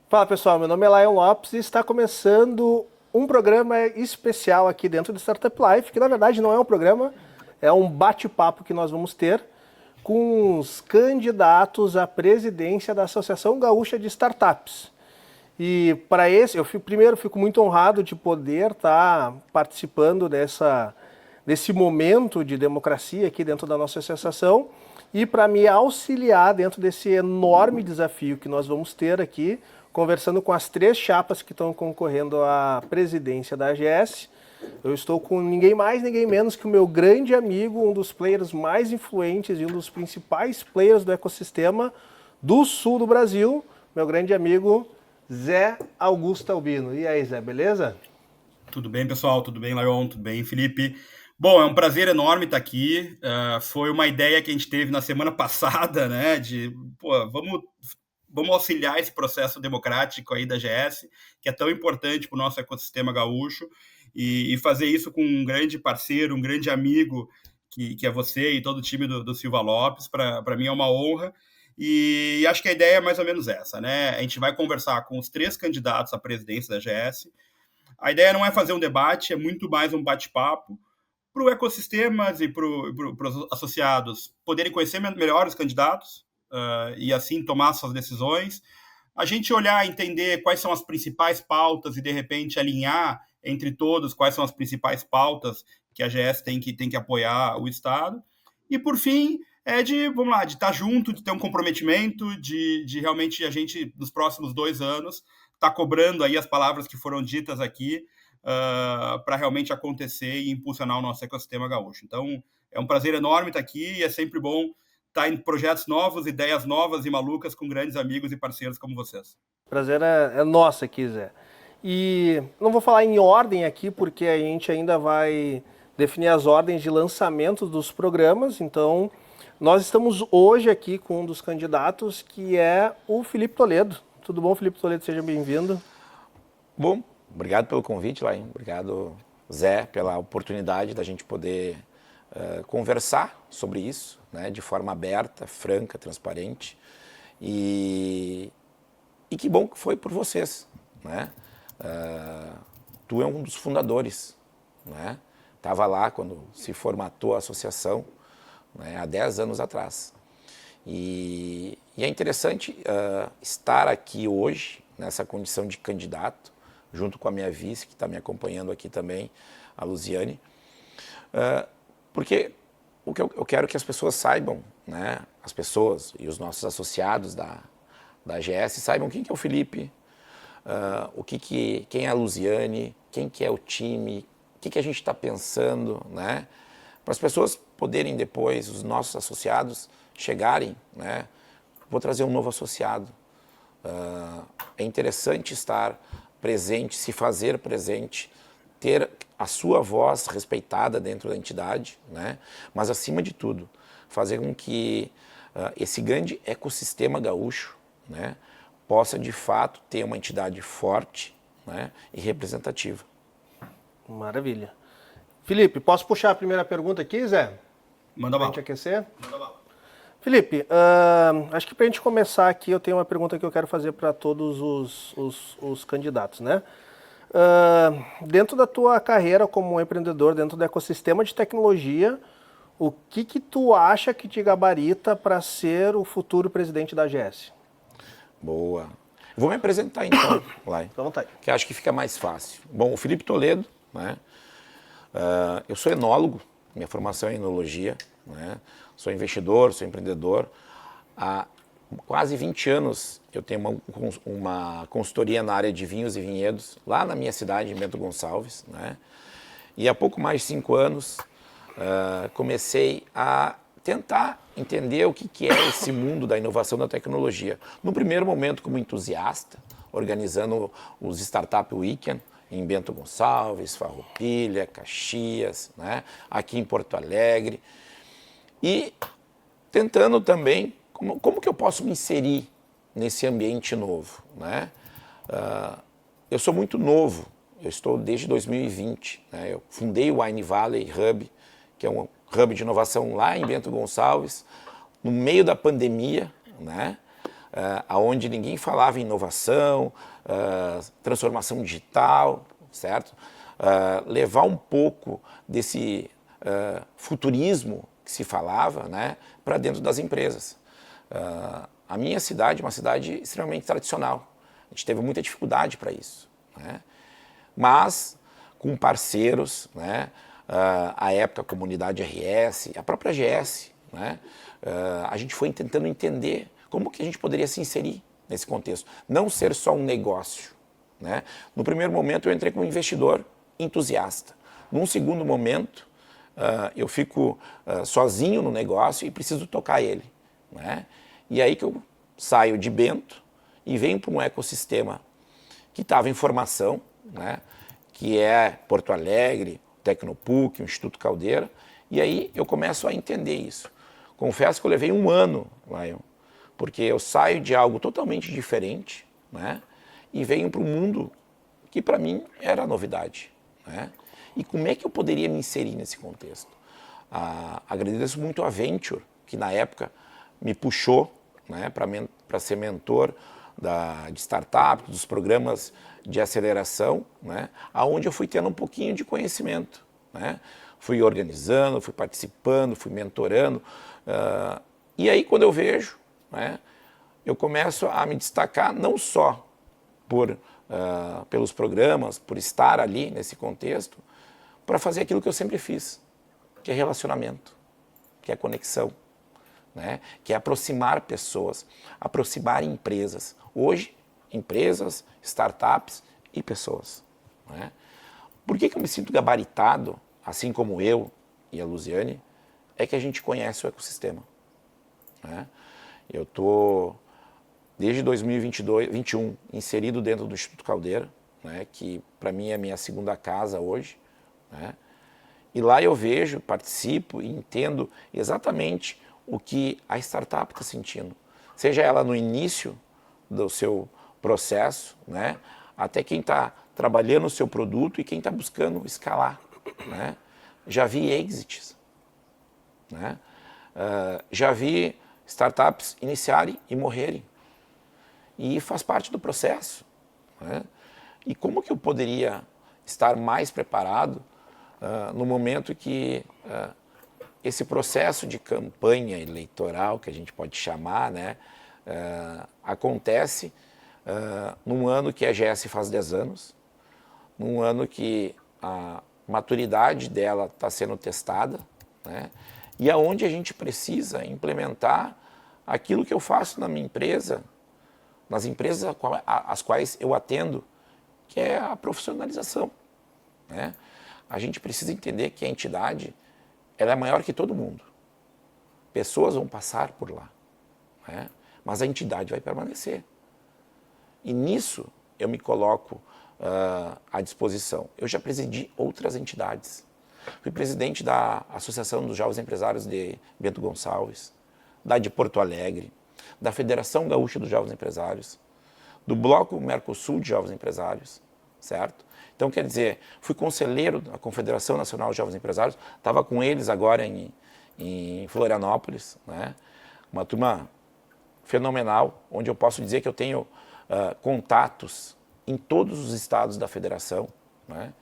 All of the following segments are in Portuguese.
Fala pessoal, meu nome é Lion Lopes e está começando um programa especial aqui dentro do Startup Life, que na verdade não é um programa, é um bate-papo que nós vamos ter com os candidatos à presidência da Associação Gaúcha de Startups. E para esse, primeiro fico muito honrado de poder estar participando desse momento de democracia aqui dentro da nossa associação e para me auxiliar dentro desse enorme desafio que nós vamos ter aqui, conversando com as três chapas que estão concorrendo à presidência da AGS. Eu estou com ninguém mais, ninguém menos que o meu grande amigo, um dos players mais influentes e um dos principais players do ecossistema do sul do Brasil, meu grande amigo Zé Augusto Albino. E aí, Zé, beleza? Tudo bem, pessoal? Tudo bem, Lion? Tudo bem, Felipe? Bom, é um prazer enorme estar aqui. Foi uma ideia que a gente teve na semana passada, né? Vamos auxiliar esse processo democrático aí da GS, que é tão importante para o nosso ecossistema gaúcho, e fazer isso com um grande parceiro, um grande amigo, que é você e todo o time do Silva Lopes. Para mim é uma honra. E acho que a ideia é mais ou menos essa, né? A gente vai conversar com os três candidatos à presidência da GS. A ideia não é fazer um debate, é muito mais um bate-papo para o ecossistema e para os associados poderem conhecer melhor os candidatos e assim tomar suas decisões. A gente olhar, entender quais são as principais pautas e, de repente, alinhar entre todos quais são as principais pautas que a GS tem que apoiar o Estado. E, por fim, vamos lá, de estar junto, de ter um comprometimento, de realmente a gente, nos próximos 2 anos, estar cobrando aí as palavras que foram ditas aqui para realmente acontecer e impulsionar o nosso ecossistema gaúcho. Então, é um prazer enorme estar aqui e é sempre bom estar em projetos novos, ideias novas e malucas com grandes amigos e parceiros como vocês. Prazer é nosso aqui, Zé. E não vou falar em ordem aqui, porque a gente ainda vai definir as ordens de lançamento dos programas. Então, nós estamos hoje aqui com um dos candidatos, que é o Felipe Toledo. Tudo bom, Felipe Toledo? Seja bem-vindo. Bom, obrigado pelo convite, Lain. Obrigado, Zé, pela oportunidade da gente poder conversar sobre isso, né, de forma aberta, franca, transparente. E que bom que foi por vocês, né? Tu é um dos fundadores, né? Estava lá quando se formatou a associação, né, há 10 anos atrás. E é interessante estar aqui hoje, nessa condição de candidato, junto com a minha vice, que está me acompanhando aqui também, a Luziane, porque o que eu quero que as pessoas saibam, né, as pessoas e os nossos associados da AGS saibam quem que é o Felipe, quem é a Luziane, quem que é o time, o que a gente está pensando, né, para as pessoas poderem depois, os nossos associados, chegarem, né, vou trazer um novo associado. É interessante estar presente, se fazer presente, ter a sua voz respeitada dentro da entidade, né? Mas, acima de tudo, fazer com que esse grande ecossistema gaúcho, né, possa, de fato, ter uma entidade forte, né, e representativa. Maravilha. Felipe, posso puxar a primeira pergunta aqui, Zé? Manda Pra bala. gente aquecer? Manda bala. Felipe, acho que para a gente começar aqui, eu tenho uma pergunta que eu quero fazer para todos os candidatos, né? Dentro da tua carreira como empreendedor, dentro do ecossistema de tecnologia, o que tu acha que te gabarita para ser o futuro presidente da AGS? Boa. Vou me apresentar então, Lai, Fica à vontade. que acho que fica mais fácil. Bom, o Felipe Toledo, né? Eu sou enólogo, minha formação é em enologia, né? Sou investidor, sou empreendedor. Há quase 20 anos eu tenho uma consultoria na área de vinhos e vinhedos, lá na minha cidade, em Bento Gonçalves, né? E há pouco mais de 5 anos comecei a tentar entender o que é esse mundo da inovação da tecnologia. No primeiro momento, como entusiasta, organizando os Startup Weekend em Bento Gonçalves, Farroupilha, Caxias, né? Aqui em Porto Alegre. E tentando também, como que eu posso me inserir nesse ambiente novo, né? Eu sou muito novo, eu estou desde 2020, né? Eu fundei o Wine Valley Hub, que é um hub de inovação lá em Bento Gonçalves, no meio da pandemia, né? onde ninguém falava em inovação, transformação digital, certo? Levar um pouco desse futurismo que se falava, né, para dentro das empresas. A minha cidade é uma cidade extremamente tradicional. A gente teve muita dificuldade para isso, né? Mas com parceiros, né, a época a comunidade RS, a própria GS, né, a gente foi tentando entender como que a gente poderia se inserir nesse contexto. Não ser só um negócio, né? No primeiro momento eu entrei como investidor entusiasta. Num segundo momento eu fico sozinho no negócio e preciso tocar ele, né? E aí que eu saio de Bento e venho para um ecossistema que estava em formação, né? Que é Porto Alegre, Tecnopuc, o Instituto Caldeira, e aí eu começo a entender isso. Confesso que eu levei um ano, Lion, porque eu saio de algo totalmente diferente, né? E venho para um mundo que para mim era novidade, né? E como é que eu poderia me inserir nesse contexto? Agradeço muito a Venture, que na época me puxou, né, para ser mentor de startup, dos programas de aceleração, né, onde eu fui tendo um pouquinho de conhecimento, né? Fui organizando, fui participando, fui mentorando. E aí, quando eu vejo, né, eu começo a me destacar não só pelos programas, por estar ali nesse contexto, para fazer aquilo que eu sempre fiz, que é relacionamento, que é conexão, né? Que é aproximar pessoas, aproximar empresas. Hoje, empresas, startups e pessoas, né? Por que eu me sinto gabaritado, assim como eu e a Luziane, é que a gente conhece o ecossistema, né? Eu estou, desde 2021, inserido dentro do Instituto Caldeira, né? Que para mim é a minha segunda casa hoje, né? E lá eu vejo, participo e entendo exatamente o que a startup está sentindo. Seja ela no início do seu processo, né, até quem está trabalhando o seu produto e quem está buscando escalar, né? Já vi exits, né? Já vi startups iniciarem e morrerem. E faz parte do processo, né? E como que eu poderia estar mais preparado no momento que esse processo de campanha eleitoral, que a gente pode chamar, né, acontece num ano que a GS faz 10 anos, num ano que a maturidade dela está sendo testada, né, e aonde a gente precisa implementar aquilo que eu faço na minha empresa, nas empresas às quais eu atendo, que é a profissionalização, né? A gente precisa entender que a entidade ela é maior que todo mundo. Pessoas vão passar por lá, né? Mas a entidade vai permanecer. E nisso eu me coloco à disposição. Eu já presidi outras entidades. Fui presidente da Associação dos Jovens Empresários de Bento Gonçalves, da de Porto Alegre, da Federação Gaúcha dos Jovens Empresários, do Bloco Mercosul de Jovens Empresários, certo? Então, quer dizer, fui conselheiro da Confederação Nacional de Jovens Empresários, estava com eles agora em Florianópolis, né? Uma turma fenomenal, onde eu posso dizer que eu tenho contatos em todos os estados da federação, né?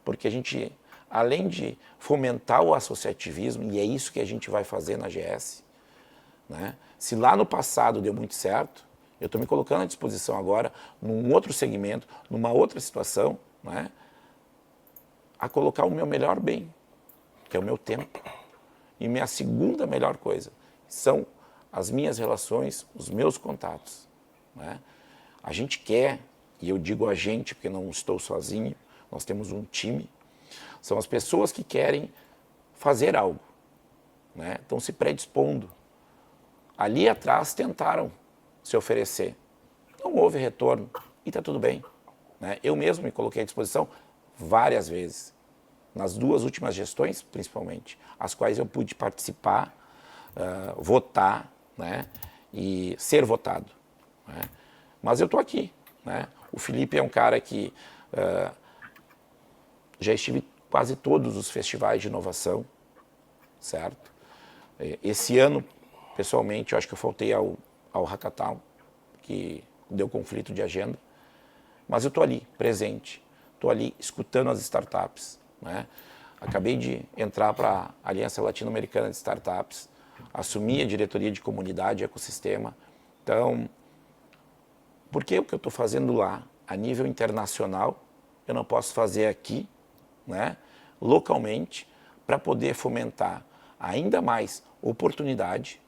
Porque a gente, além de fomentar o associativismo, e é isso que a gente vai fazer na GS, né? Se lá no passado deu muito certo, eu estou me colocando à disposição agora, num outro segmento, numa outra situação, né, a colocar o meu melhor bem, que é o meu tempo. E minha segunda melhor coisa são as minhas relações, os meus contatos, né? A gente quer, e eu digo a gente porque não estou sozinho, nós temos um time, são as pessoas que querem fazer algo, né? Estão se predispondo. Ali atrás tentaram se oferecer. Não houve retorno e está tudo bem, né? Eu mesmo me coloquei à disposição várias vezes, nas 2 últimas gestões principalmente, as quais eu pude participar, votar, né, e ser votado, né? Mas eu estou aqui, né? O Felipe é um cara que já estive quase todos os festivais de inovação, certo? Esse ano, pessoalmente, eu acho que eu faltei ao Hackathon, que deu conflito de agenda, mas eu estou ali, presente, estou ali escutando as startups, né? Acabei de entrar para a Aliança Latino-Americana de Startups, assumi a diretoria de comunidade e ecossistema. Então, por que o que eu estou fazendo lá, a nível internacional, eu não posso fazer aqui, né, localmente, para poder fomentar ainda mais oportunidade,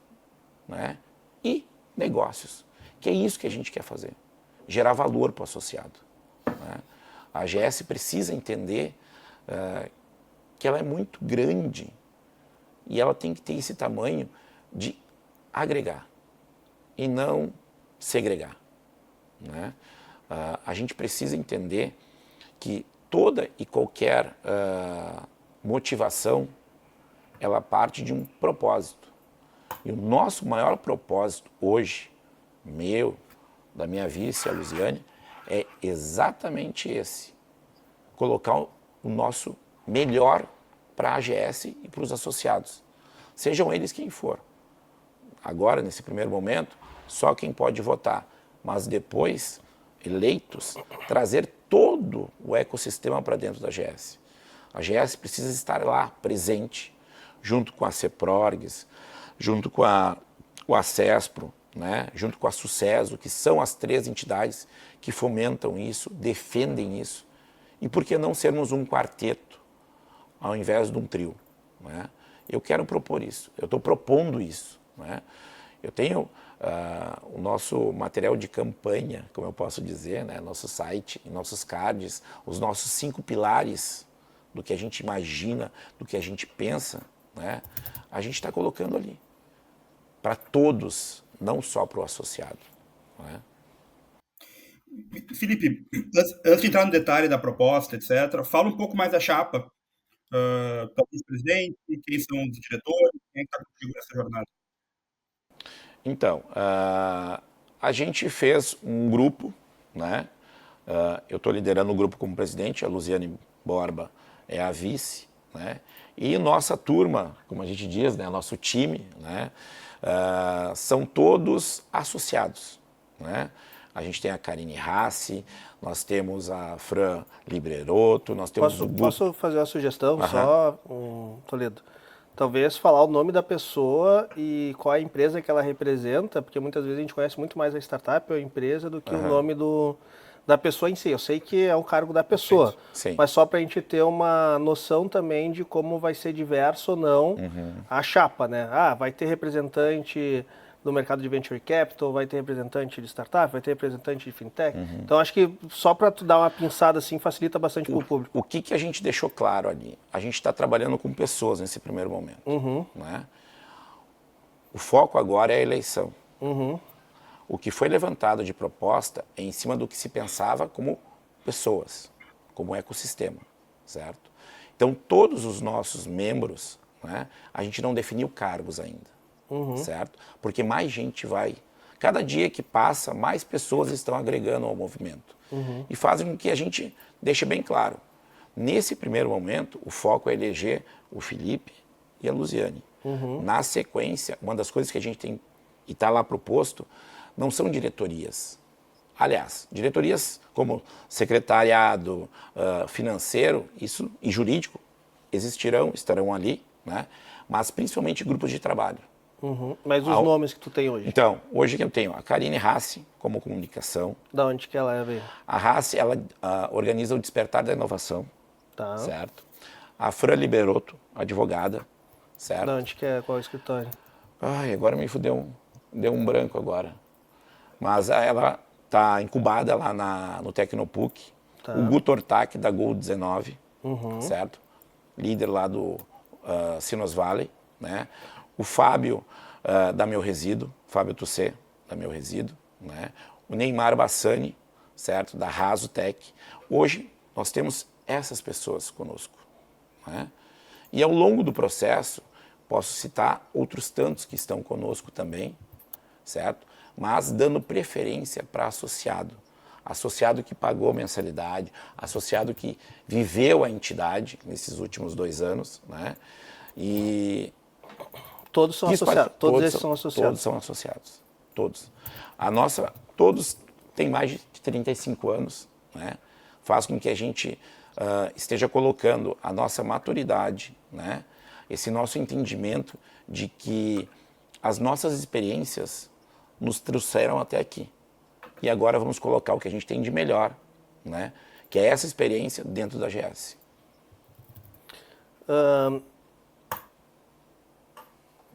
né, e negócios, que é isso que a gente quer fazer, gerar valor para o associado, né? A AGS precisa entender que ela é muito grande e ela tem que ter esse tamanho de agregar e não segregar, né? A gente precisa entender que toda e qualquer motivação, ela parte de um propósito. E o nosso maior propósito hoje, meu, da minha vice, a Luziane, é exatamente esse. Colocar o nosso melhor para a AGS e para os associados. Sejam eles quem for. Agora, nesse primeiro momento, só quem pode votar. Mas depois, eleitos, trazer todo o ecossistema para dentro da AGS. A AGS precisa estar lá, presente, junto com a CEPRORGS, junto com a CESPRO, né? Junto com a Sucesso, que são as 3 entidades que fomentam isso, defendem isso. E por que não sermos um quarteto, ao invés de um trio, né? Eu quero propor isso, eu estou propondo isso, né? Eu tenho o nosso material de campanha, como eu posso dizer, né? Nosso site, nossos cards, os nossos 5 pilares do que a gente imagina, do que a gente pensa, né? A gente está colocando ali, para todos, não só para o associado, né? Felipe, antes de entrar no detalhe da proposta, etc., fala um pouco mais da chapa. Talvez presidente, quem são os diretores, quem está contigo nessa jornada? Então, a gente fez um grupo, né? Eu estou liderando o grupo como presidente, a Luziane Borba é a vice, né? E nossa turma, como a gente diz, né? Nosso time, né? São todos associados, né? A gente tem a Karine Hassi, nós temos a Fran Libreroto, nós temos o grupo... Posso fazer uma sugestão só, Toledo? Talvez falar o nome da pessoa e qual é a empresa que ela representa, porque muitas vezes a gente conhece muito mais a startup ou a empresa do que o nome da pessoa em si. Eu sei que é o cargo da pessoa, Sim. mas só para a gente ter uma noção também de como vai ser diverso ou não a chapa, né? Ah, vai ter representante do mercado de venture capital, vai ter representante de startup, vai ter representante de fintech. Então acho que só para tu dar uma pinçada assim facilita bastante para o público. O que a gente deixou claro ali? A gente está trabalhando com pessoas nesse primeiro momento, né? O foco agora é a eleição. O que foi levantado de proposta é em cima do que se pensava como pessoas, como ecossistema, certo? Então todos os nossos membros, né, a gente não definiu cargos ainda. Certo? Porque mais gente vai. Cada dia que passa, mais pessoas estão agregando ao movimento. E fazem com que a gente deixe bem claro. Nesse primeiro momento, o foco é eleger o Felipe e a Luziane. Na sequência, uma das coisas que a gente tem e está lá proposto, não são diretorias. Aliás, diretorias como secretariado, financeiro isso, e jurídico estarão ali, né? Mas principalmente grupos de trabalho. Mas os nomes que tu tem hoje? Então, hoje que eu tenho a Karine Hassi como comunicação. Da onde que ela veio? A Hassi, ela organiza o Despertar da Inovação, certo? A Fran Liberoto, advogada, certo? Da onde que é? Qual é o escritório? Ai, agora me deu um branco agora. Mas ela está incubada lá no Tecnopuc. O Guto Ortac, da Gold 19, certo? Líder lá do Sinos Valley, né? O Fábio da Meu Resíduo, Fábio Tussé, da Meu Resíduo, né? O Neymar Bassani, certo? Da Raso Tech. Hoje nós temos essas pessoas conosco, né? E ao longo do processo, posso citar outros tantos que estão conosco também, certo? Mas dando preferência para associado. Associado que pagou mensalidade, associado que viveu a entidade nesses últimos 2 anos, né? E... Todos são associados. Todos esses são associados. Todos são associados. Todos. A nossa todos têm mais de 35 anos, né? Faz com que a gente esteja colocando a nossa maturidade, né? Esse nosso entendimento de que as nossas experiências nos trouxeram até aqui. E agora vamos colocar o que a gente tem de melhor, né? Que é essa experiência dentro da GS.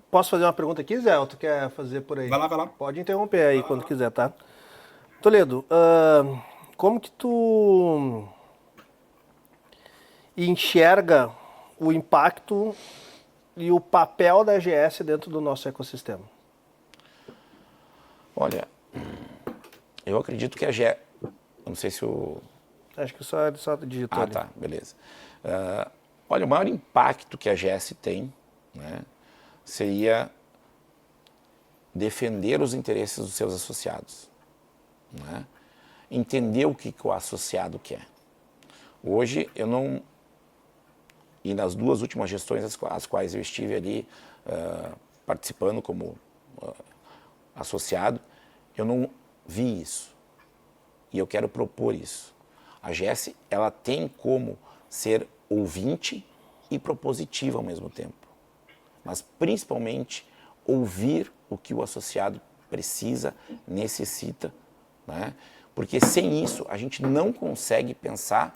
Posso fazer uma pergunta aqui, Zé? Ou tu quer fazer por aí? Vai lá, vai lá. Pode interromper aí quando quiser, tá? Toledo, como que tu enxerga o impacto e o papel da GS dentro do nosso ecossistema? Olha, eu acredito que a GS... Não sei se o... Acho que só digitou ali. tá, beleza. Olha, o maior impacto que a GS tem, né, seria defender os interesses dos seus associados, né? Entender o que o associado quer. Hoje, eu não... E nas 2 últimas gestões as quais eu estive ali participando como associado, eu não vi isso. E eu quero propor isso. A GS, ela tem como ser ouvinte e propositiva ao mesmo tempo. Mas, principalmente, ouvir o que o associado precisa, necessita, né? Porque sem isso, a gente não consegue pensar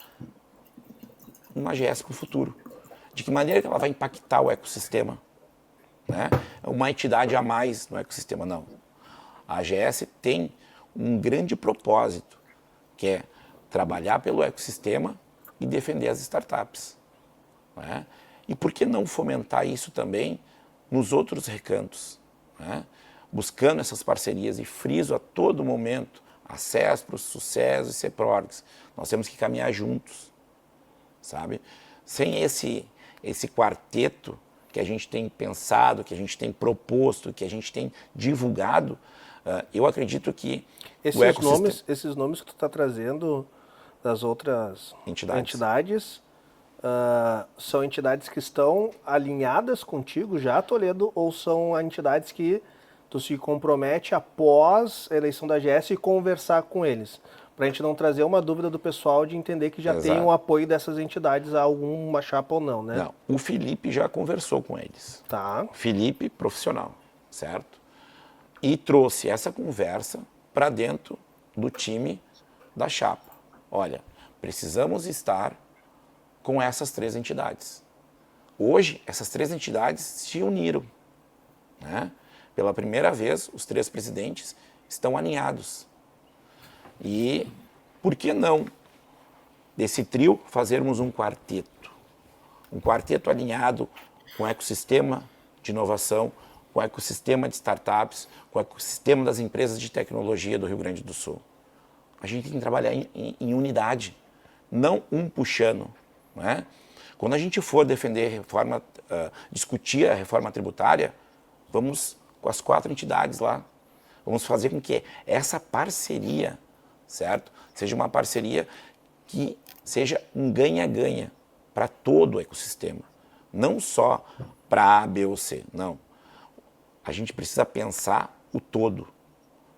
numa GS para o futuro. De que maneira que ela vai impactar o ecossistema, né? Uma entidade a mais no ecossistema, não. A AGS tem um grande propósito, que é trabalhar pelo ecossistema e defender as startups, né? E por que não fomentar isso também nos outros recantos, né? Buscando essas parcerias, e friso a todo momento, a CESPRO, Sucesso e CEPRORGS. Nós temos que caminhar juntos, sabe? Sem esse quarteto que a gente tem pensado, que a gente tem proposto, que a gente tem divulgado, eu acredito que o ecossistema... Esses nomes que tu está trazendo das outras entidades são entidades que estão alinhadas contigo já, Toledo, ou são entidades que tu se compromete após a eleição da GS e conversar com eles? Para a gente não trazer uma dúvida do pessoal de entender que já tem o apoio dessas entidades a alguma chapa ou não, né? Não, o Felipe já conversou com eles. Tá. Felipe, profissional, certo? E trouxe essa conversa para dentro do time da chapa. Olha, precisamos estar com essas 3 entidades. Hoje, essas 3 entidades se uniram, né? Pela primeira vez, os 3 presidentes estão alinhados. E por que não, desse trio, fazermos um quarteto? Um quarteto alinhado com o ecossistema de inovação, com o ecossistema de startups, com o ecossistema das empresas de tecnologia do Rio Grande do Sul. A gente tem que trabalhar em unidade, não um puxando, né? Quando a gente for defender discutir a reforma tributária, vamos com as 4 entidades lá. Vamos fazer com que essa parceria, certo? Seja uma parceria que seja um ganha-ganha para todo o ecossistema. Não só para A, B ou C, não. A gente precisa pensar o todo,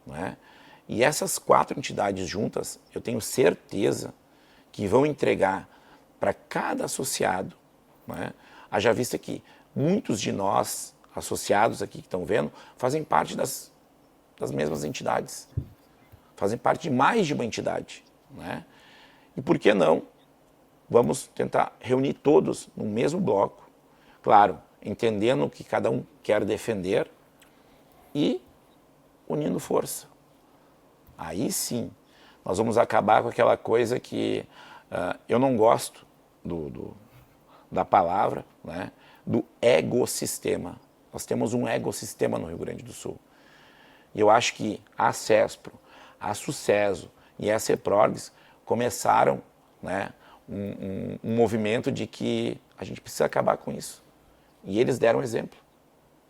não é? E essas 4 entidades juntas, eu tenho certeza que vão entregar para cada associado, não é? Haja vista que muitos de nós, associados aqui que estão vendo, fazem parte das mesmas entidades. Fazem parte de mais de uma entidade, né? E por que não? Vamos tentar reunir todos no mesmo bloco, claro, entendendo o que cada um quer defender e unindo força. Aí sim, nós vamos acabar com aquela coisa que eu não gosto da palavra, né? Do ecossistema. Nós temos um ecossistema no Rio Grande do Sul. E eu acho que a CESPRO, a Sucesso e a CEPRORGS começaram, né, um movimento de que a gente precisa acabar com isso. E eles deram exemplo.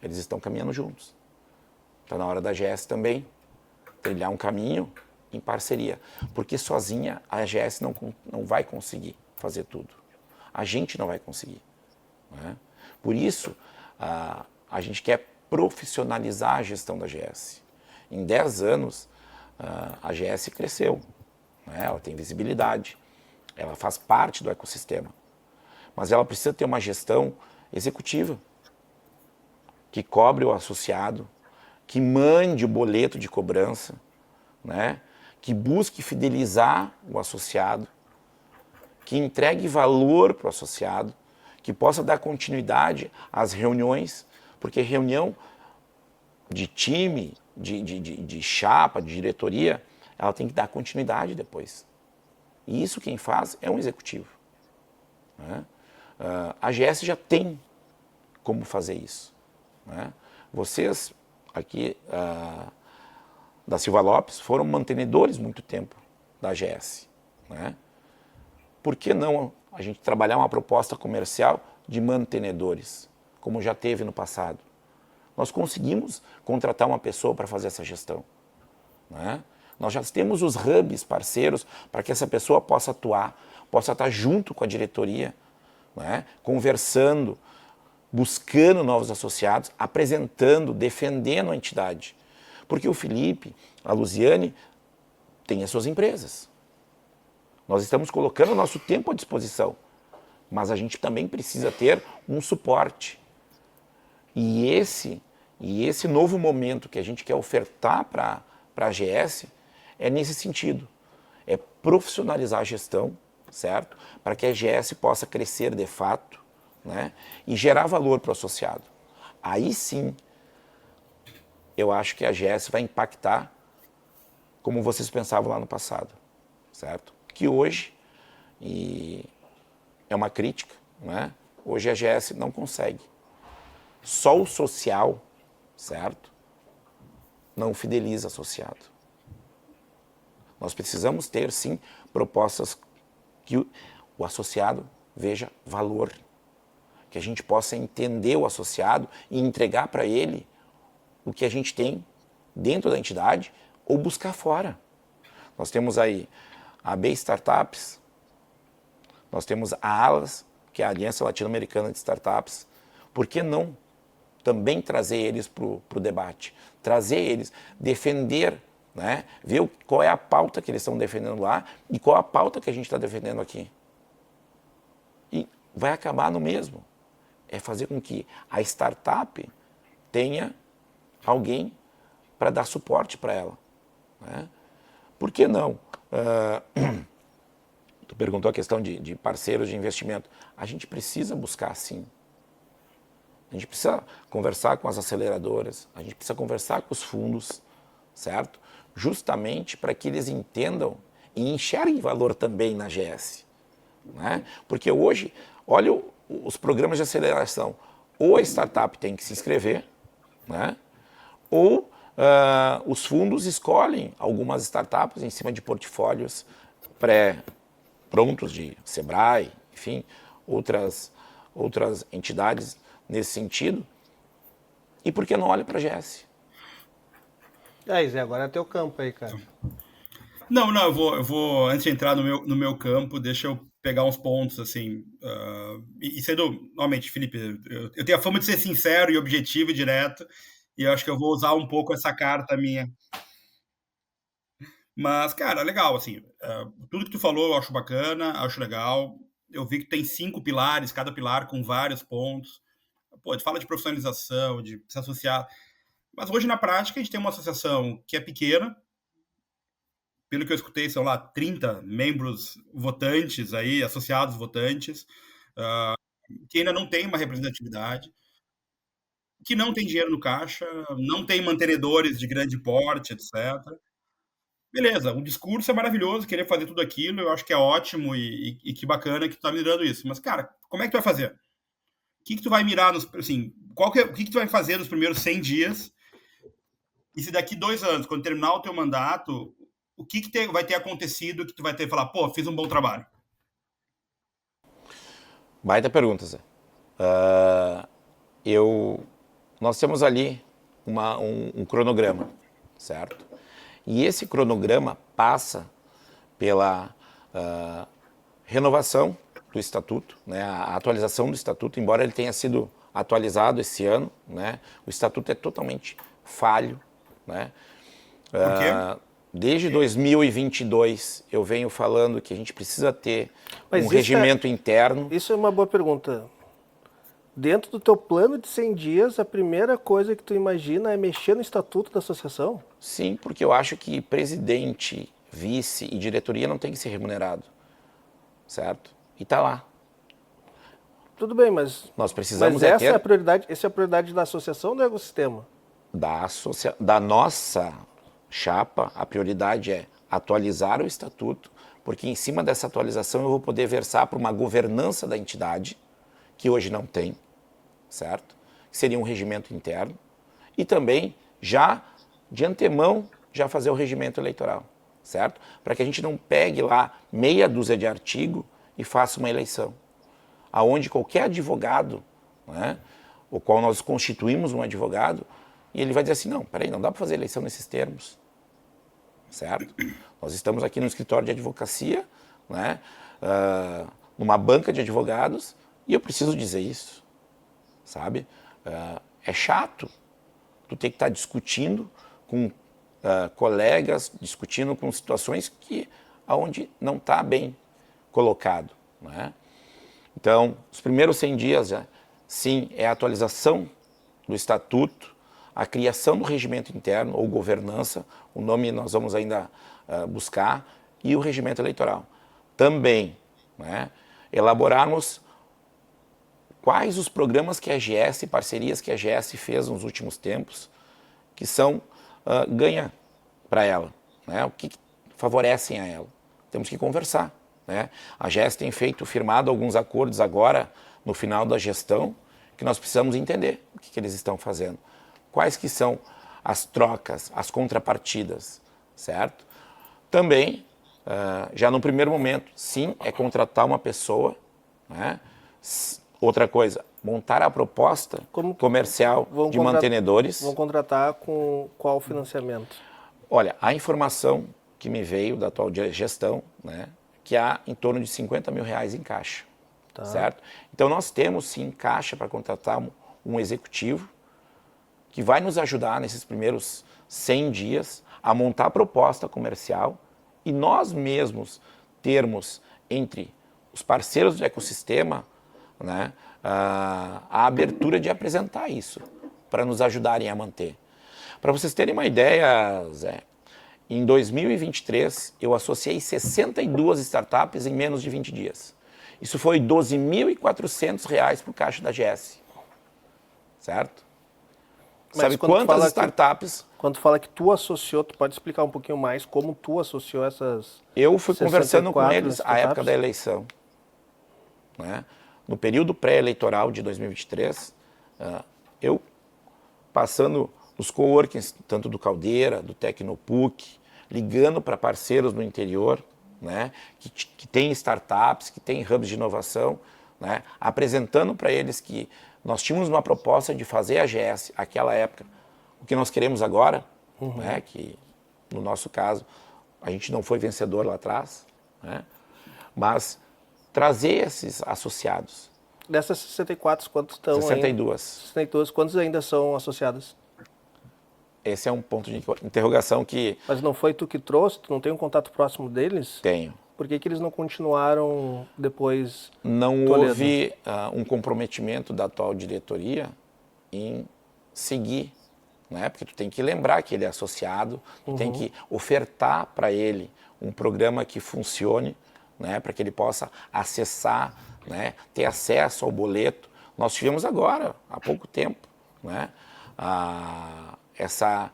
Eles estão caminhando juntos. Está na hora da GS também trilhar um caminho em parceria. Porque sozinha a GS não vai conseguir fazer tudo. A gente não vai conseguir, né? Por isso, a gente quer profissionalizar a gestão da GS. Em 10 anos, a AGS cresceu, né? Ela tem visibilidade, ela faz parte do ecossistema, mas ela precisa ter uma gestão executiva que cobre o associado, que mande o boleto de cobrança, né? Que busque fidelizar o associado, que entregue valor para o associado, que possa dar continuidade às reuniões, porque reunião de time, de chapa, de diretoria, ela tem que dar continuidade depois. E isso quem faz é um executivo, né? A AGS já tem como fazer isso, né? Vocês aqui da Silva Lopes foram mantenedores muito tempo da AGS, né? Por que não a gente trabalhar uma proposta comercial de mantenedores, como já teve no passado? Nós conseguimos contratar uma pessoa para fazer essa gestão, né? Nós já temos os hubs parceiros para que essa pessoa possa atuar, possa estar junto com a diretoria, né? Conversando, buscando novos associados, apresentando, defendendo a entidade. Porque o Felipe, a Luziane, têm as suas empresas. Nós estamos colocando o nosso tempo à disposição, mas a gente também precisa ter um suporte. E esse novo momento que a gente quer ofertar para a AGS é nesse sentido. É profissionalizar a gestão, certo? Para que a AGS possa crescer de fato, né? E gerar valor para o associado. Aí sim, eu acho que a AGS vai impactar como vocês pensavam lá no passado, certo? Que hoje, e é uma crítica, né? Hoje a AGS não consegue. Só o social, certo? Não fideliza associado. Nós precisamos ter, sim, propostas que o associado veja valor, que a gente possa entender o associado e entregar para ele o que a gente tem dentro da entidade ou buscar fora. Nós temos aí a B Startups, nós temos a ALAS, que é a Aliança Latino-Americana de Startups. Por que não também trazer eles para o debate? Trazer eles, defender, né? Ver qual é a pauta que eles estão defendendo lá e qual a pauta que a gente está defendendo aqui. E vai acabar no mesmo. É fazer com que a startup tenha alguém para dar suporte para ela, né? Por que não? Tu perguntou a questão de parceiros de investimento. A gente precisa buscar, sim. A gente precisa conversar com as aceleradoras, a gente precisa conversar com os fundos, certo? Justamente para que eles entendam e enxerguem valor também na AGS, né? Porque hoje, olha os programas de aceleração. Ou a startup tem que se inscrever, né? Ou os fundos escolhem algumas startups em cima de portfólios pré-prontos de Sebrae, enfim, outras entidades nesse sentido. E por que não olha para a AGS? Zé, agora é teu campo aí, cara. Não, eu vou antes de entrar no meu campo, deixa eu pegar uns pontos, assim, e sendo, normalmente, Felipe, eu tenho a fama de ser sincero e objetivo e direto, e eu acho que eu vou usar um pouco essa carta minha. Mas, cara, legal, assim, tudo que tu falou eu acho bacana, acho legal. Eu vi que tem 5 pilares, cada pilar com vários pontos. Pô, tu fala de profissionalização, de se associar. Mas hoje, na prática, a gente tem uma associação que é pequena. Pelo que eu escutei, são lá 30 membros votantes aí, associados votantes, que ainda não tem uma representatividade, que não tem dinheiro no caixa, não tem mantenedores de grande porte, etc. Beleza, o discurso é maravilhoso, querer fazer tudo aquilo, eu acho que é ótimo e que bacana que tu tá mirando isso. Mas, cara, como é que tu vai fazer? O que tu vai mirar nos, assim, o que tu vai fazer nos primeiros 100 dias? E se daqui 2 anos, quando terminar o teu mandato, o que vai ter acontecido que tu vai ter que falar, pô, fiz um bom trabalho? Baita pergunta, Zé. Nós temos ali um cronograma, certo? E esse cronograma passa pela renovação do Estatuto, né? A atualização do Estatuto, embora ele tenha sido atualizado esse ano, né? O Estatuto é totalmente falho, né? Por quê? desde 2022, eu venho falando que a gente precisa ter Mas um regimento interno. Isso é uma boa pergunta. Dentro do teu plano de 100 dias, a primeira coisa que tu imagina é mexer no estatuto da associação? Sim, porque eu acho que presidente, vice e diretoria não tem que ser remunerado, certo? E tá lá. Tudo bem, mas Nós precisamos essa é a prioridade, essa é a prioridade da associação ou do ecossistema? da nossa chapa, a prioridade é atualizar o estatuto, porque em cima dessa atualização eu vou poder versar para uma governança da entidade, que hoje não tem, certo? Que seria um regimento interno, e também já de antemão já fazer o regimento eleitoral, certo? Para que a gente não pegue lá meia dúzia de artigo e faça uma eleição, aonde qualquer advogado, né, o qual nós constituímos um advogado, e ele vai dizer assim, não, peraí, não dá para fazer eleição nesses termos, certo? Nós estamos aqui no escritório de advocacia, né, numa banca de advogados, e eu preciso dizer isso, sabe? É chato tu ter que estar discutindo com colegas, discutindo com situações que aonde não está bem colocado, né? Então, os primeiros 100 dias, sim, é a atualização do estatuto, a criação do regimento interno ou governança, o nome nós vamos ainda buscar, e o regimento eleitoral. Também, né, elaborarmos quais os programas que a AGS, parcerias que a AGS fez nos últimos tempos, que são ganha para ela, né, o que favorecem a ela. Temos que conversar, né? A AGS tem firmado alguns acordos agora, no final da gestão, que nós precisamos entender o que eles estão fazendo. Quais que são as trocas, as contrapartidas, certo? Também, já no primeiro momento, sim, é contratar uma pessoa, né? Outra coisa, montar a proposta comercial de mantenedores. Vão contratar com qual financiamento? Olha, a informação que me veio da atual gestão, né, que há em torno de 50 mil reais em caixa, certo? Então nós temos sim caixa para contratar um executivo que vai nos ajudar nesses primeiros 100 dias a montar a proposta comercial e nós mesmos termos entre os parceiros do ecossistema, né, a abertura de apresentar isso, para nos ajudarem a manter. Para vocês terem uma ideia, Zé, em 2023 eu associei 62 startups em menos de 20 dias. Isso foi R$ 12.400 para o caixa da AGS, certo? Mas sabe quantas startups... Quando tu fala que tu associou, tu pode explicar um pouquinho mais como tu associou essas... Eu fui conversando com eles startups? à época da eleição, né? No período pré-eleitoral de 2023, eu passando os coworkings, tanto do Caldeira, do Tecnopuc, ligando para parceiros no interior, né, que tem startups, que tem hubs de inovação, né, apresentando para eles que nós tínhamos uma proposta de fazer a AGS, aquela época, o que nós queremos agora, né, que no nosso caso a gente não foi vencedor lá atrás, né, mas trazer esses associados. Dessas 64, quantos estão 62. Ainda? 62, quantos ainda são associados? Esse é um ponto de interrogação que... Mas não foi tu que trouxe? Tu não tem um contato próximo deles? Tenho. Por que eles não continuaram depois? Não houve um comprometimento da atual diretoria em seguir, né? Porque tu tem que lembrar que ele é associado, tu tem que ofertar para ele um programa que funcione, né? Para que ele possa acessar, né? Ter acesso ao boleto. Nós tivemos agora, há pouco tempo, né? Essa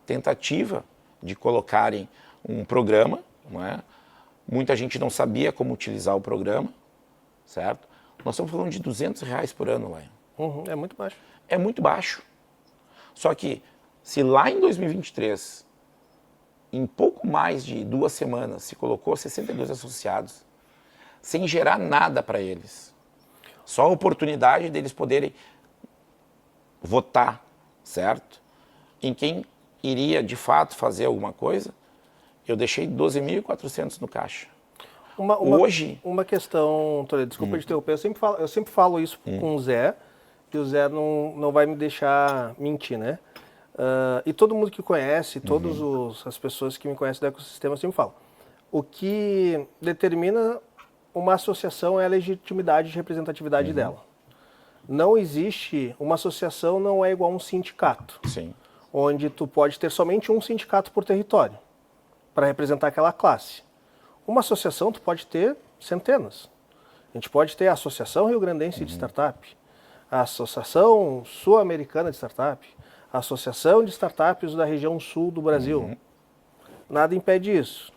tentativa de colocarem um programa, não é? Muita gente não sabia como utilizar o programa, certo? Nós estamos falando de R$200 por ano, Lion. É muito baixo. É muito baixo. Só que, se lá em 2023, em pouco mais de 2 semanas, se colocou 62 associados, sem gerar nada para eles, só a oportunidade deles poderem votar, certo? Em quem iria, de fato, fazer alguma coisa, eu deixei 12.400 no caixa. Hoje... Uma questão, Toledo, desculpa te interromper, eu sempre falo isso com o Zé, e o Zé não vai me deixar mentir, né? e todo mundo que conhece, todas as pessoas que me conhecem do ecossistema sempre falam, o que determina uma associação é a legitimidade e representatividade dela. Não existe, uma associação não é igual a um sindicato, Sim. onde tu pode ter somente um sindicato por território, para representar aquela classe. Uma associação tu pode ter centenas. A gente pode ter a Associação Rio Grandense de Startup, a Associação Sul-Americana de Startup, a Associação de Startups da região sul do Brasil. Nada impede isso.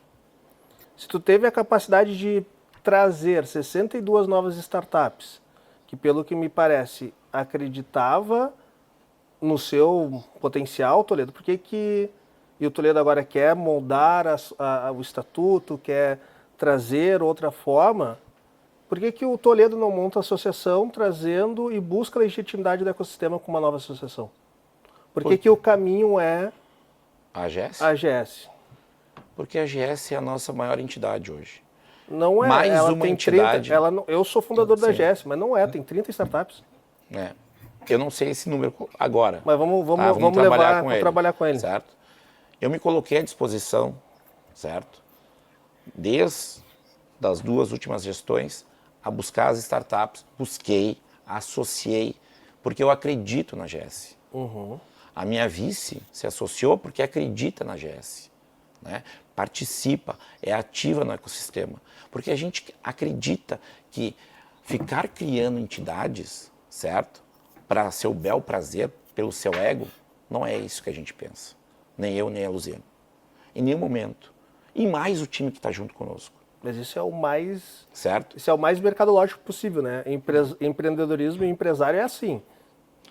Se tu teve a capacidade de trazer 62 novas startups, que pelo que me parece acreditava no seu potencial, Toledo, por que que... E o Toledo agora quer moldar o estatuto, quer trazer outra forma. Por que que o Toledo não monta a associação trazendo e busca a legitimidade do ecossistema com uma nova associação? Por que que o caminho é A AGS? a AGS? Porque a AGS é a nossa maior entidade hoje. Não é, Mais ela uma tem entidade. 30, eu sou fundador da Sim. AGS, mas não é, tem 30 startups. É. Eu não sei esse número agora. Mas vamos trabalhar levar, com vamos ele, trabalhar com ele. Certo? Eu me coloquei à disposição, certo? Desde das 2 últimas gestões, a buscar as startups, busquei, associei, porque eu acredito na AGS. A minha vice se associou porque acredita na AGS, né? Participa, é ativa no ecossistema, porque a gente acredita que ficar criando entidades, certo? Para seu bel prazer, pelo seu ego, não é isso que a gente pensa. Nem eu, nem a Luziane. Em nenhum momento. E mais o time que está junto conosco. Mas isso é o mais... Certo? Isso é o mais mercadológico possível, né? Empreendedorismo e empresário é assim.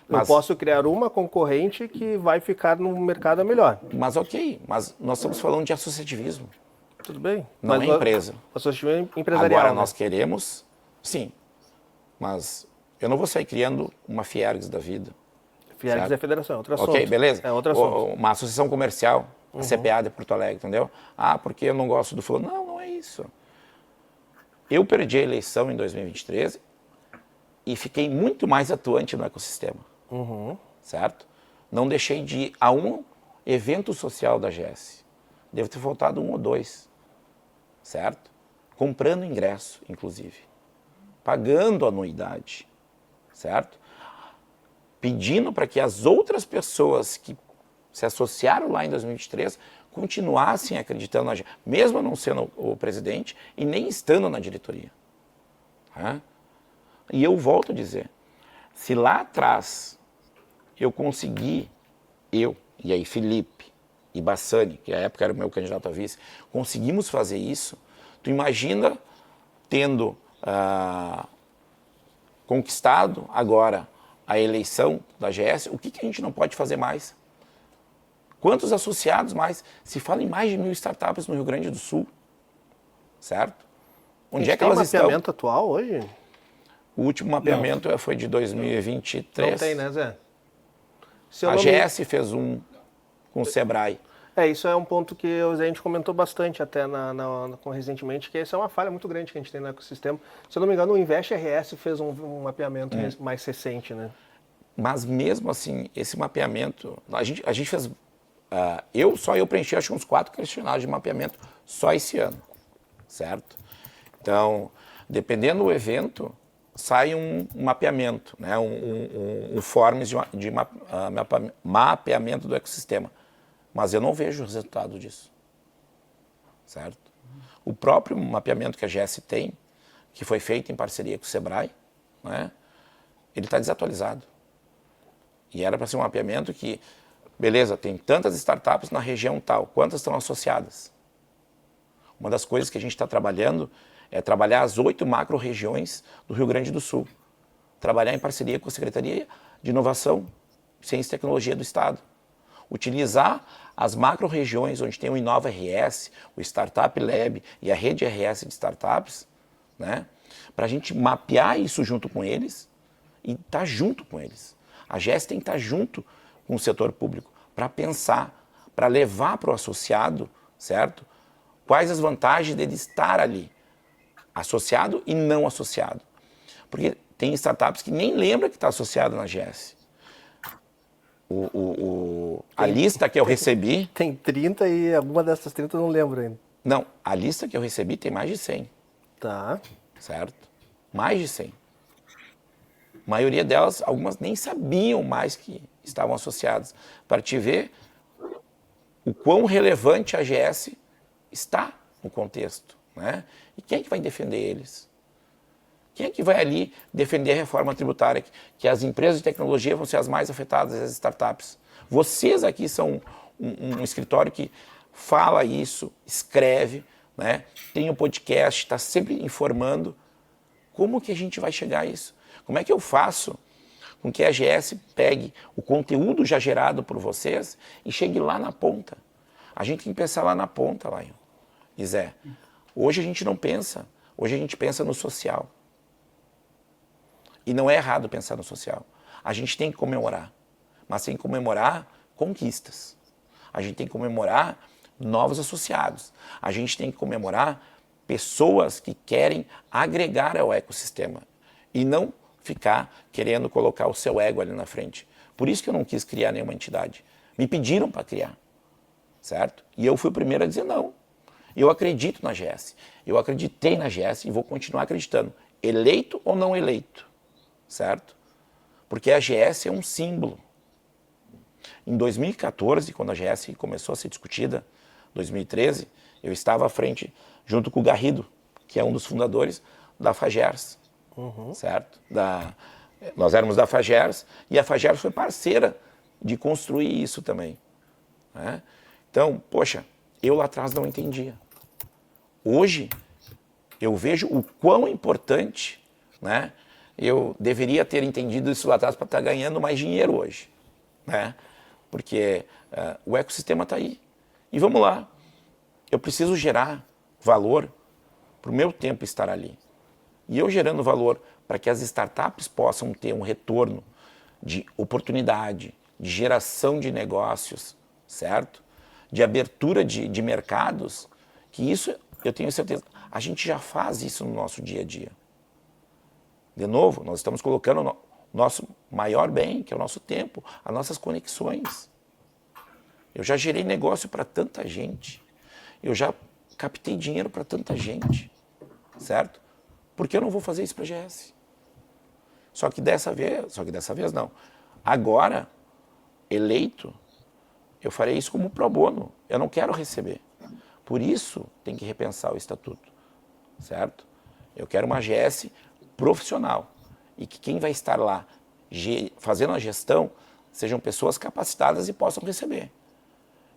Eu Mas- posso criar uma concorrente que vai ficar no mercado melhor. Mas ok, mas nós estamos falando de associativismo, Tudo bem. não Mas é empresa. Associativismo empresarial. Agora né? nós queremos, sim, mas eu não vou sair criando uma Fiergs da vida. Fiergs certo? é federação, é outro assunto. Ok, beleza? É outro assunto. Uma associação comercial, a CPA de Porto Alegre, entendeu? Ah, porque eu não gosto do fulano. Não, não é isso. Eu perdi a eleição em 2023 e fiquei muito mais atuante no ecossistema. Certo? Não deixei de ir a um evento social da AGS. Devo ter faltado 1 ou 2. Certo? Comprando ingresso, inclusive. Pagando anuidade. Certo? Pedindo para que as outras pessoas que se associaram lá em 2023 continuassem acreditando na AGS, mesmo não sendo o presidente e nem estando na diretoria. Tá? E eu volto a dizer, se lá atrás eu consegui, eu e aí Felipe e Bassani, que à época era o meu candidato a vice, conseguimos fazer isso, tu imagina tendo conquistado agora a eleição da AGS, o que a gente não pode fazer mais? Quantos associados mais? Se fala em mais de 1.000 startups no Rio Grande do Sul, certo? Onde é que elas estão? Tem mapeamento atual hoje? O último mapeamento foi de 2023. Não tem, né, Zé? Se eu A não me- AGS fez um com o Sebrae. Isso é um ponto que a gente comentou bastante até recentemente, que isso é uma falha muito grande que a gente tem no ecossistema. Se eu não me engano, o Invest RS fez um mapeamento mais recente, né? Mas mesmo assim, esse mapeamento, a gente fez, eu preenchi acho que uns 4 questionários de mapeamento só esse ano, certo? Então, dependendo do evento, sai um mapeamento, né? um forms de mapeamento do ecossistema. Mas eu não vejo o resultado disso, certo? O próprio mapeamento que a AGS tem, que foi feito em parceria com o Sebrae, né? Ele está desatualizado. E era para ser um mapeamento que, beleza, tem tantas startups na região tal, quantas estão associadas? Uma das coisas que a gente está trabalhando é trabalhar as 8 macro-regiões do Rio Grande do Sul. Trabalhar em parceria com a Secretaria de Inovação, Ciência e Tecnologia do Estado. Utilizar as macro-regiões onde tem o Inova RS, o Startup Lab e a rede RS de startups, né? Para a gente mapear isso junto com eles e estar junto com eles. A AGS tem que estar junto com o setor público para pensar, para levar para o associado, certo? Quais as vantagens dele estar ali, associado e não associado. Porque tem startups que nem lembram que está associado na AGS. A lista que eu recebi... Tem 30 e alguma dessas 30 eu não lembro ainda. Não, a lista que eu recebi tem mais de 100. Tá. Certo? Mais de 100. A maioria delas, algumas nem sabiam mais que estavam associadas. Para te ver o quão relevante a AGS está no contexto. Né? E quem é que vai defender eles? Quem é que vai ali defender a reforma tributária? Que as empresas de tecnologia vão ser as mais afetadas, as startups. Vocês aqui são um escritório que fala isso, escreve, né? Tem um podcast, está sempre informando. Como que a gente vai chegar a isso? Como é que eu faço com que a AGS pegue o conteúdo já gerado por vocês e chegue lá na ponta? A gente tem que pensar lá na ponta, Lion e Zé. Hoje a gente não pensa. Hoje a gente pensa no social. E não é errado pensar no social. A gente tem que comemorar. Mas tem que comemorar conquistas. A gente tem que comemorar novos associados. A gente tem que comemorar pessoas que querem agregar ao ecossistema. E não ficar querendo colocar o seu ego ali na frente. Por isso que eu não quis criar nenhuma entidade. Me pediram para criar. Certo? E eu fui o primeiro a dizer não. Eu acredito na AGS. Eu acreditei na AGS e vou continuar acreditando. Eleito ou não eleito. Certo? Porque a AGS é um símbolo. Em 2014, quando a AGS começou a ser discutida, 2013, eu estava à frente, junto com o Garrido, que é um dos fundadores da Fagers. Certo? Nós éramos da Fagers e a Fagers foi parceira de construir isso também. Né? Então, poxa, eu lá atrás não entendia. Hoje, eu vejo o quão importante, né? Eu deveria ter entendido isso lá atrás para estar ganhando mais dinheiro hoje. Né? Porque o ecossistema está aí. E vamos lá. Eu preciso gerar valor para o meu tempo estar ali. E eu gerando valor para que as startups possam ter um retorno de oportunidade, de geração de negócios, certo? De abertura de mercados, que isso, eu tenho certeza, a gente já faz isso no nosso dia a dia. De novo, nós estamos colocando o nosso maior bem, que é o nosso tempo, as nossas conexões. Eu já gerei negócio para tanta gente. Eu já captei dinheiro para tanta gente. Certo? Por que eu não vou fazer isso para a GS? Só que dessa vez não. Agora, eleito, eu farei isso como pro bono. Eu não quero receber. Por isso, tem que repensar o estatuto. Certo? Eu quero uma AGS profissional. E que quem vai estar lá fazendo a gestão sejam pessoas capacitadas e possam receber.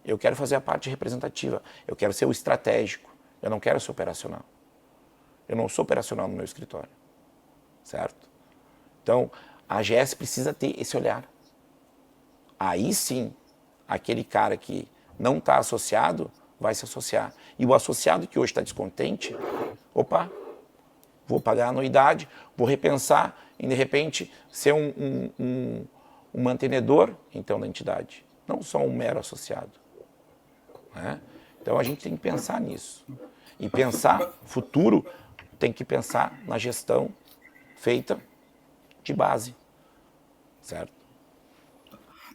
Eu quero fazer a parte representativa. Eu quero ser o estratégico. Eu não quero ser operacional. Eu não sou operacional no meu escritório. Certo? Então, a AGS precisa ter esse olhar. Aí sim, aquele cara que não está associado vai se associar. E o associado que hoje está descontente, opa, vou pagar a anuidade, vou repensar em, de repente, ser um mantenedor, então, da entidade. Não só um mero associado. Né? Então, a gente tem que pensar nisso. E pensar futuro, tem que pensar na gestão feita de base. Certo?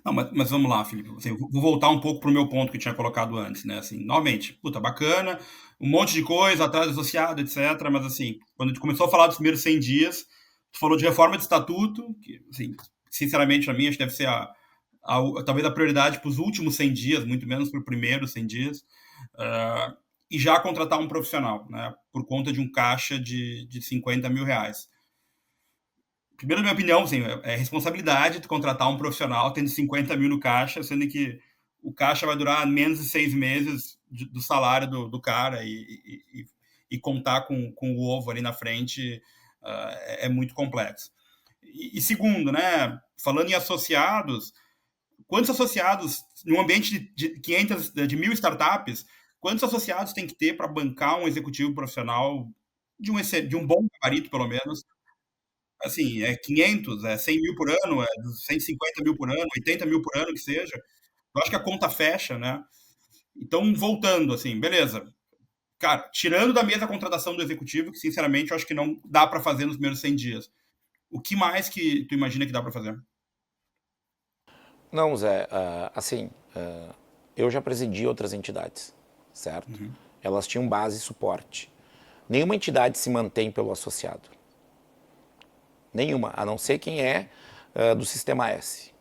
Não, mas vamos lá, Felipe. Assim, eu vou voltar um pouco para o meu ponto que eu tinha colocado antes, né? Assim, novamente, puta, bacana, um monte de coisa, atrás associado, etc. Mas, assim, quando a gente começou a falar dos primeiros 100 dias, tu falou de reforma de estatuto, que, assim, sinceramente, para mim, acho que deve ser talvez a prioridade para os últimos 100 dias, muito menos para os primeiros 100 dias. E já contratar um profissional, né? Por conta de um caixa de 50 mil reais. Primeiro, na minha opinião, assim, é responsabilidade de contratar um profissional tendo 50 mil no caixa, sendo que o caixa vai durar menos de 6 meses do salário do cara e contar com o ovo ali na frente é muito complexo. E segundo, né, falando em associados, quantos associados, num ambiente de 1.000 startups, quantos associados tem que ter para bancar um executivo profissional de um bom gabarito, pelo menos? Assim, é 500, é 100 mil por ano, é 150 mil por ano, 80 mil por ano que seja. Eu acho que a conta fecha, né? Então, voltando, assim, beleza. Cara, tirando da mesa a contratação do executivo, que sinceramente eu acho que não dá para fazer nos primeiros 100 dias. O que mais que tu imagina que dá para fazer? Não, Zé, assim, eu já presidi outras entidades, certo? Elas tinham base e suporte. Nenhuma entidade se mantém pelo associado. Nenhuma, a não ser quem é do Sistema S.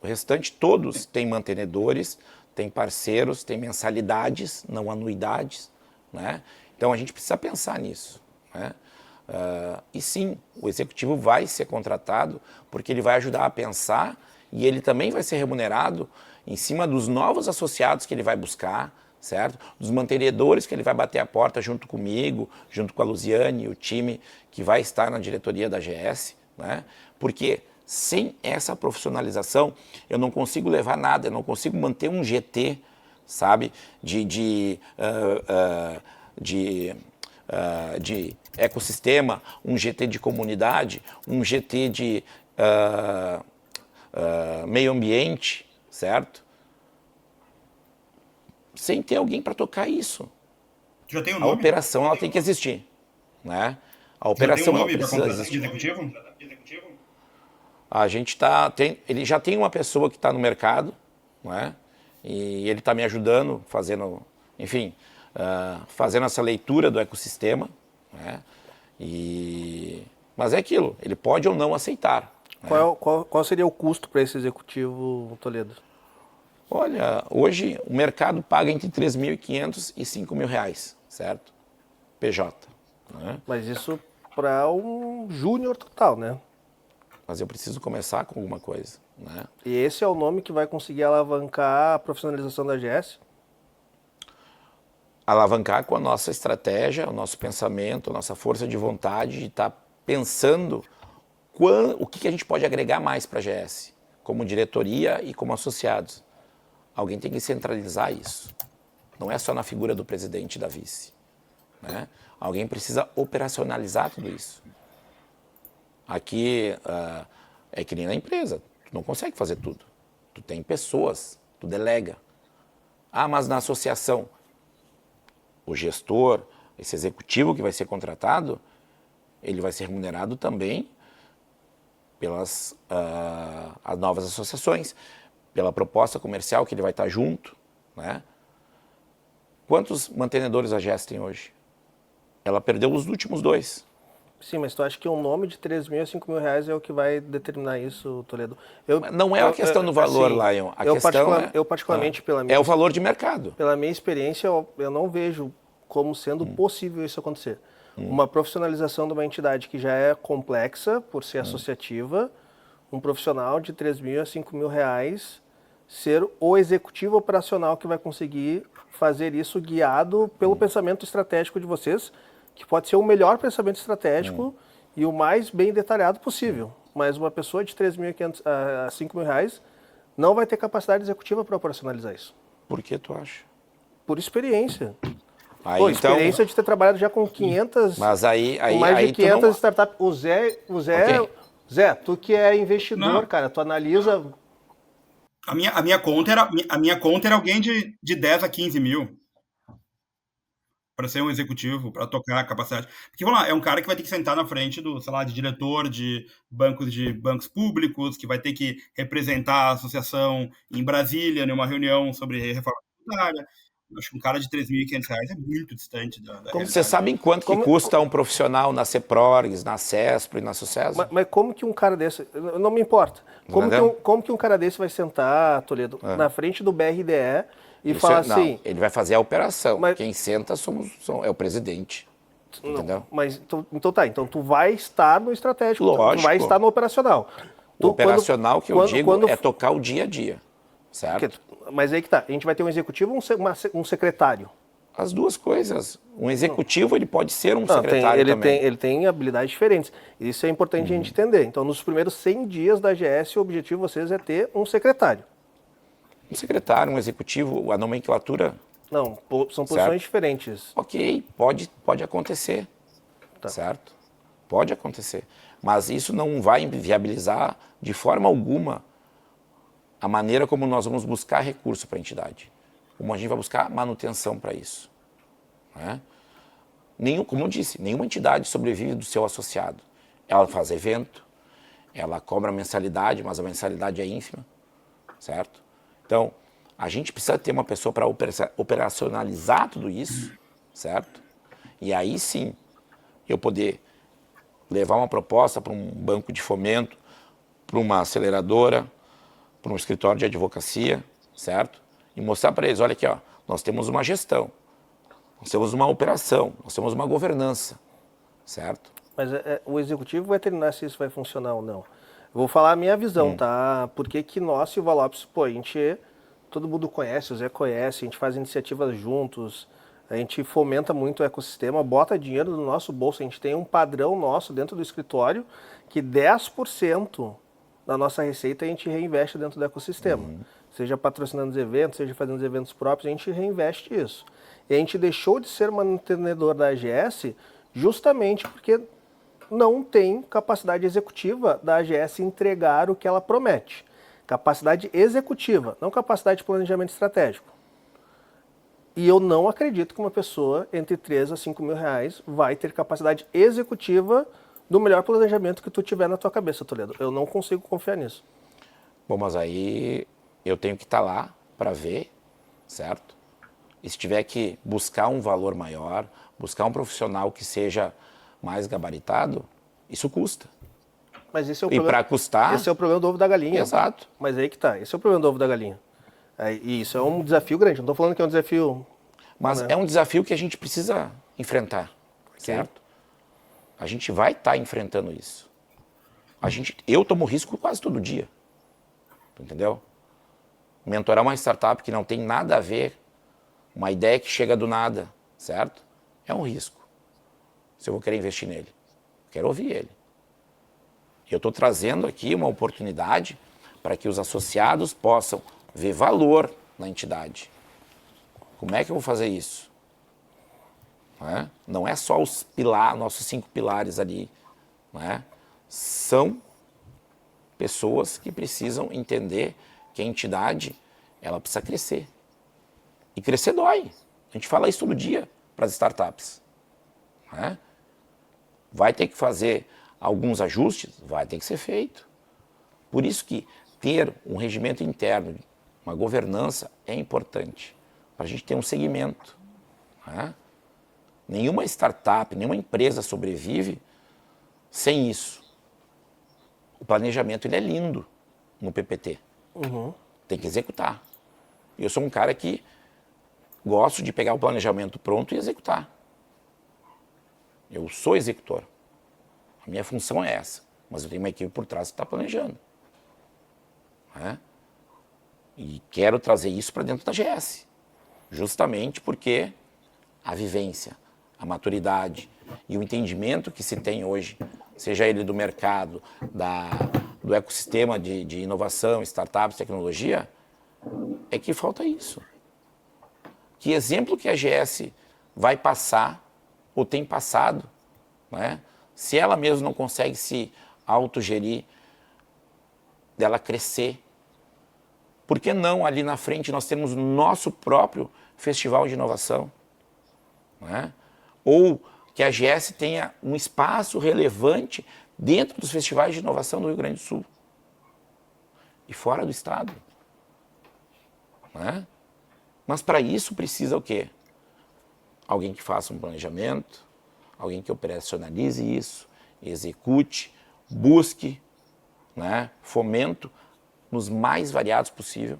O restante, todos têm mantenedores, têm parceiros, têm mensalidades, não anuidades, né? Então, a gente precisa pensar nisso, né? E sim, o executivo vai ser contratado porque ele vai ajudar a pensar e ele também vai ser remunerado em cima dos novos associados que ele vai buscar, certo? Dos mantenedores que ele vai bater a porta junto comigo, junto com a Luziane e o time que vai estar na diretoria da GS, né? Porque sem essa profissionalização eu não consigo levar nada, eu não consigo manter um GT, sabe? De ecossistema, um GT de comunidade, um GT de meio ambiente, certo? Sem ter alguém para tocar isso. Já tem um A nome? operação ela tem que existir, né? A Já operação tem um ela nome para precisa contratar de existir. executivo? A gente ele já tem uma pessoa que está no mercado, né? E ele está me ajudando, fazendo, enfim, fazendo essa leitura do ecossistema, né? Mas é aquilo, ele pode ou não aceitar. Né? Qual seria o custo para esse executivo, Toledo? Olha, hoje o mercado paga entre 3.500 e 5.000 reais, certo? PJ. Né? Mas isso para um júnior total, né? Mas eu preciso começar com alguma coisa, né? E esse é o nome que vai conseguir alavancar a profissionalização da GS? Alavancar com a nossa estratégia, o nosso pensamento, a nossa força de vontade de estar pensando o que a gente pode agregar mais para a GS, como diretoria e como associados. Alguém tem que centralizar isso. Não é só na figura do presidente e da vice. Né? Alguém precisa operacionalizar tudo isso. Aqui é que nem na empresa. Tu não consegue fazer tudo. Tu tem pessoas, tu delega. Mas na associação, o gestor, esse executivo que vai ser contratado, ele vai ser remunerado também pelas as novas associações, pela proposta comercial que ele vai estar junto, né? Quantos mantenedores a GES tem hoje? Ela perdeu os últimos 2. Sim, mas tu acha que um nome de 3.000 a 5.000 reais é o que vai determinar isso, Toledo? Não é a questão do valor, assim, Lion. A questão eu particularmente, pela minha, é o valor de mercado. Pela minha experiência, eu não vejo como sendo possível isso acontecer. Uma profissionalização de uma entidade que já é complexa por ser associativa, um profissional de 3.000 a 5.000 reais ser o executivo operacional que vai conseguir fazer isso guiado pelo pensamento estratégico de vocês, que pode ser o melhor pensamento estratégico e o mais bem detalhado possível. Mas uma pessoa de 3.500 a 5.000 reais não vai ter capacidade executiva para operacionalizar isso. Por que tu acha? Por experiência. Aí, Pô, experiência de ter trabalhado já com 500, mas com mais de 500 não... startups. Okay. Zé, tu que é investidor, Não. cara, tu analisa... A minha conta era alguém de 10 a 15 mil para ser um executivo, para tocar a capacidade. Porque, vamos lá, é um cara que vai ter que sentar na frente do, sei lá, de diretor de bancos públicos, que vai ter que representar a associação em Brasília, numa reunião sobre reforma tributária. Acho que um cara de 3.500 reais é muito distante da realidade. Você sabe em quanto que custa um profissional na CEPROGS, na CESPRO e na Sucesso? Mas como que um cara desse... Não me importa. Como que um cara desse vai sentar, Toledo, na frente do BRDE e Isso falar assim... Ele vai fazer a operação. Quem senta é o presidente. Entendeu? Mas, então tá, então tu vai estar no estratégico, Lógico. Tu vai estar no operacional. O operacional eu digo é tocar o dia a dia, certo? Mas aí que tá, a gente vai ter um executivo ou um secretário? As duas coisas. Um executivo ele pode ser um secretário também. Ele tem habilidades diferentes. Isso é importante a gente entender. Então, nos primeiros 100 dias da GS, o objetivo de vocês é ter um secretário. Um secretário, um executivo, a nomenclatura... Não, são posições diferentes. Ok, pode acontecer, certo? Pode acontecer. Mas isso não vai viabilizar de forma alguma a maneira como nós vamos buscar recurso para a entidade. Como a gente vai buscar manutenção para isso. Né? Como eu disse, nenhuma entidade sobrevive do seu associado. Ela faz evento, ela cobra mensalidade, mas a mensalidade é ínfima. certo? Então, a gente precisa ter uma pessoa para operacionalizar tudo isso, certo? E aí sim, eu poder levar uma proposta para um banco de fomento, para uma aceleradora, para um escritório de advocacia, certo? E mostrar para eles, olha aqui, ó, nós temos uma gestão, nós temos uma operação, nós temos uma governança, certo? Mas o executivo vai determinar se isso vai funcionar ou não. Eu vou falar a minha visão, tá? Porque que nós, Silva Lopes, pô, a gente, todo mundo conhece, o Zé conhece, a gente faz iniciativas juntos, a gente fomenta muito o ecossistema, bota dinheiro no nosso bolso, a gente tem um padrão nosso dentro do escritório que 10% da nossa receita a gente reinveste dentro do ecossistema. Seja patrocinando os eventos, seja fazendo os eventos próprios, a gente reinveste isso. E a gente deixou de ser mantenedor da AGS justamente porque não tem capacidade executiva da AGS entregar o que ela promete. Capacidade executiva, não capacidade de planejamento estratégico. E eu não acredito que uma pessoa entre 3 a 5 mil reais vai ter capacidade executiva do melhor planejamento que tu tiver na tua cabeça, Toledo. Eu não consigo confiar nisso. Bom, mas aí eu tenho que estar lá para ver, certo? E se tiver que buscar um valor maior, buscar um profissional que seja mais gabaritado, isso custa. Mas esse é o E para custar... Esse é o problema do ovo da galinha. Exato. Mas aí que tá. Esse é o problema do ovo da galinha. E isso é um desafio grande. Não estou falando que é um desafio... Mas é um desafio que a gente precisa enfrentar, certo? A gente vai estar enfrentando isso. Eu tomo risco quase todo dia. Entendeu? Mentorar uma startup que não tem nada a ver, uma ideia que chega do nada, certo? É um risco. Se eu vou querer investir nele, quero ouvir ele. Eu estou trazendo aqui uma oportunidade para que os associados possam ver valor na entidade. Como é que eu vou fazer isso? Não é só os nossos 5 pilares ali. São pessoas que precisam entender que a entidade ela precisa crescer. E crescer dói. A gente fala isso todo dia para as startups. Vai ter que fazer alguns ajustes? Vai ter que ser feito. Por isso que ter um regimento interno, uma governança é importante. Para a gente ter um segmento. Nenhuma startup, nenhuma empresa sobrevive sem isso. O planejamento ele é lindo no PPT. Tem que executar. Eu sou um cara que gosto de pegar o planejamento pronto e executar. Eu sou executor. A minha função é essa. Mas eu tenho uma equipe por trás que está planejando. E quero trazer isso para dentro da GS. Justamente porque a vivência, a maturidade e o entendimento que se tem hoje, seja ele do mercado, do ecossistema de inovação, startups, tecnologia, é que falta isso. Que exemplo que a GS vai passar, ou tem passado, se ela mesma não consegue se autogerir, dela crescer, por que não ali na frente nós temos o nosso próprio festival de inovação? Ou que a GS tenha um espaço relevante dentro dos festivais de inovação do Rio Grande do Sul e fora do estado. Mas para isso precisa o quê? Alguém que faça um planejamento, alguém que operacionalize isso, execute, busque, fomento nos mais variados possível,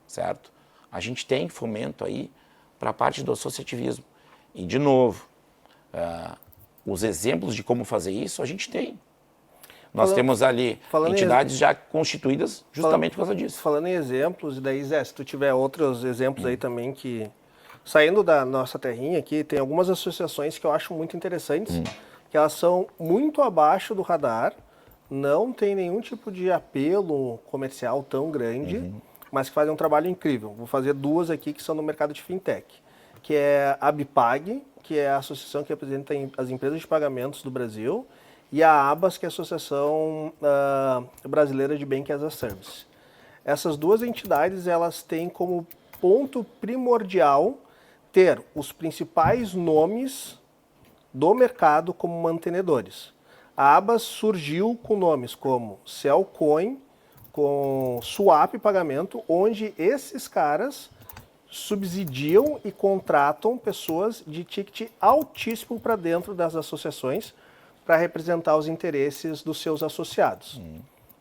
certo? A gente tem fomento aí para a parte do associativismo. E, de novo, os exemplos de como fazer isso, a gente tem. Nós temos ali entidades já constituídas justamente por causa disso. Falando em exemplos, e daí, Zé, se tu tiver outros exemplos aí também que... Saindo da nossa terrinha aqui, tem algumas associações que eu acho muito interessantes, que elas são muito abaixo do radar, não tem nenhum tipo de apelo comercial tão grande, mas que fazem um trabalho incrível. Vou fazer 2 aqui que são no mercado de fintech, que é a Bipag, que é a associação que representa as empresas de pagamentos do Brasil, e a ABAS, que é a Associação Brasileira de Banking as a Service. Essas 2 entidades, elas têm como ponto primordial ter os principais nomes do mercado como mantenedores. A ABAS surgiu com nomes como Cellcoin, com swap pagamento, onde esses caras subsidiam e contratam pessoas de ticket altíssimo para dentro das associações para representar os interesses dos seus associados.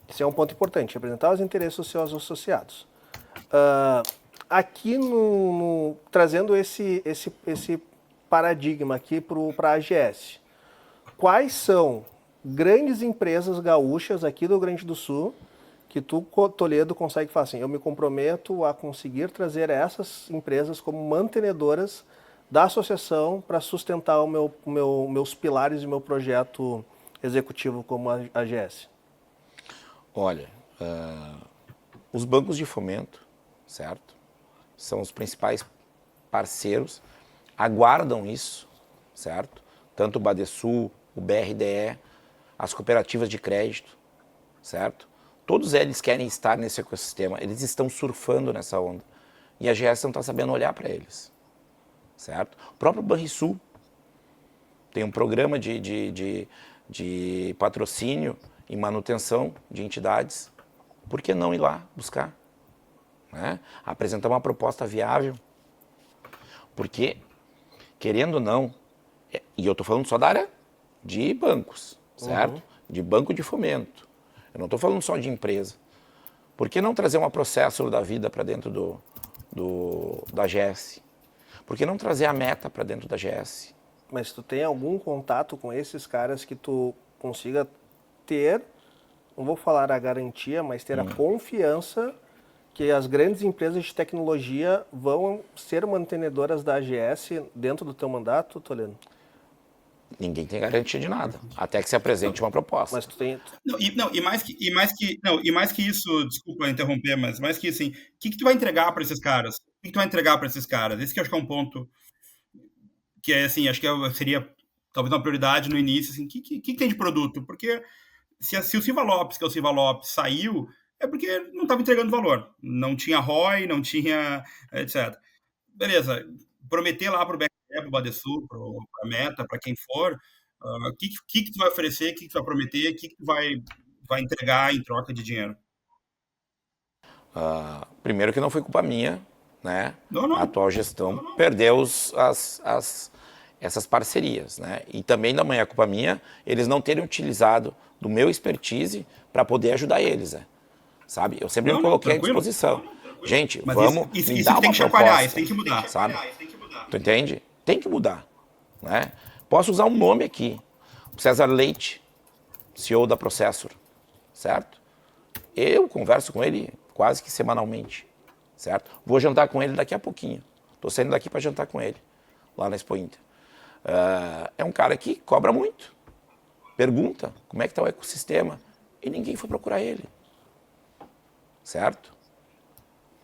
Esse é um ponto importante, representar os interesses dos seus associados. Aqui, trazendo esse paradigma aqui para a AGS, quais são grandes empresas gaúchas aqui do Rio Grande do Sul que tu, Toledo, consegue falar assim, eu me comprometo a conseguir trazer essas empresas como mantenedoras da associação para sustentar meus pilares e meu projeto executivo como a AGS? Olha, os bancos de fomento, certo? São os principais parceiros, aguardam isso, certo? Tanto o Badesul, o BRDE, as cooperativas de crédito, certo? Todos eles querem estar nesse ecossistema, eles estão surfando nessa onda. E a AGS não está sabendo olhar para eles, certo? O próprio Banrisul tem um programa de patrocínio e manutenção de entidades. Por que não ir lá buscar? Né? Apresentar uma proposta viável. Porque, querendo ou não, e eu estou falando só da área de bancos, certo? De banco de fomento. Eu não estou falando só de empresa. Por que não trazer uma Processor da vida para dentro da AGS? Por que não trazer a Meta para dentro da AGS? Mas tu tem algum contato com esses caras que tu consiga ter, não vou falar a garantia, mas ter a confiança que as grandes empresas de tecnologia vão ser mantenedoras da AGS dentro do teu mandato, Toledo? Ninguém tem garantia de nada, até que se apresente uma proposta. Mas tu tem... E mais que isso, desculpa interromper, mas mais que isso, assim, o que tu vai entregar para esses caras? O que tu vai entregar para esses caras? Esse que eu acho que é um ponto que é assim, acho que seria talvez uma prioridade no início, assim, o que tem de produto? Porque se o Silva Lopes, que é o Silva Lopes, saiu, é porque não estava entregando valor. Não tinha ROI, não tinha, etc. Beleza, prometer lá para o BRE, para o Badesul, para a Meta, para quem for, o que tu vai oferecer, o que tu vai prometer, o que tu vai entregar em troca de dinheiro? Primeiro que não foi culpa minha, né? Não. A atual gestão perdeu essas parcerias, né? E também não é culpa minha eles não terem utilizado do meu expertise para poder ajudar eles, né? Sabe? Eu sempre me coloquei à disposição. Gente, mas vamos isso me dar uma tem que proposta, chacoalhar, isso tem que mudar. sabe? Tu entende? Tem que mudar, né? Posso usar um nome aqui, César Leite, CEO da Processor, certo? Eu converso com ele quase que semanalmente, certo? Vou jantar com ele daqui a pouquinho. Estou saindo daqui para jantar com ele, lá na Expo Inter. É um cara que cobra muito, pergunta como é que está o ecossistema e ninguém foi procurar ele, certo?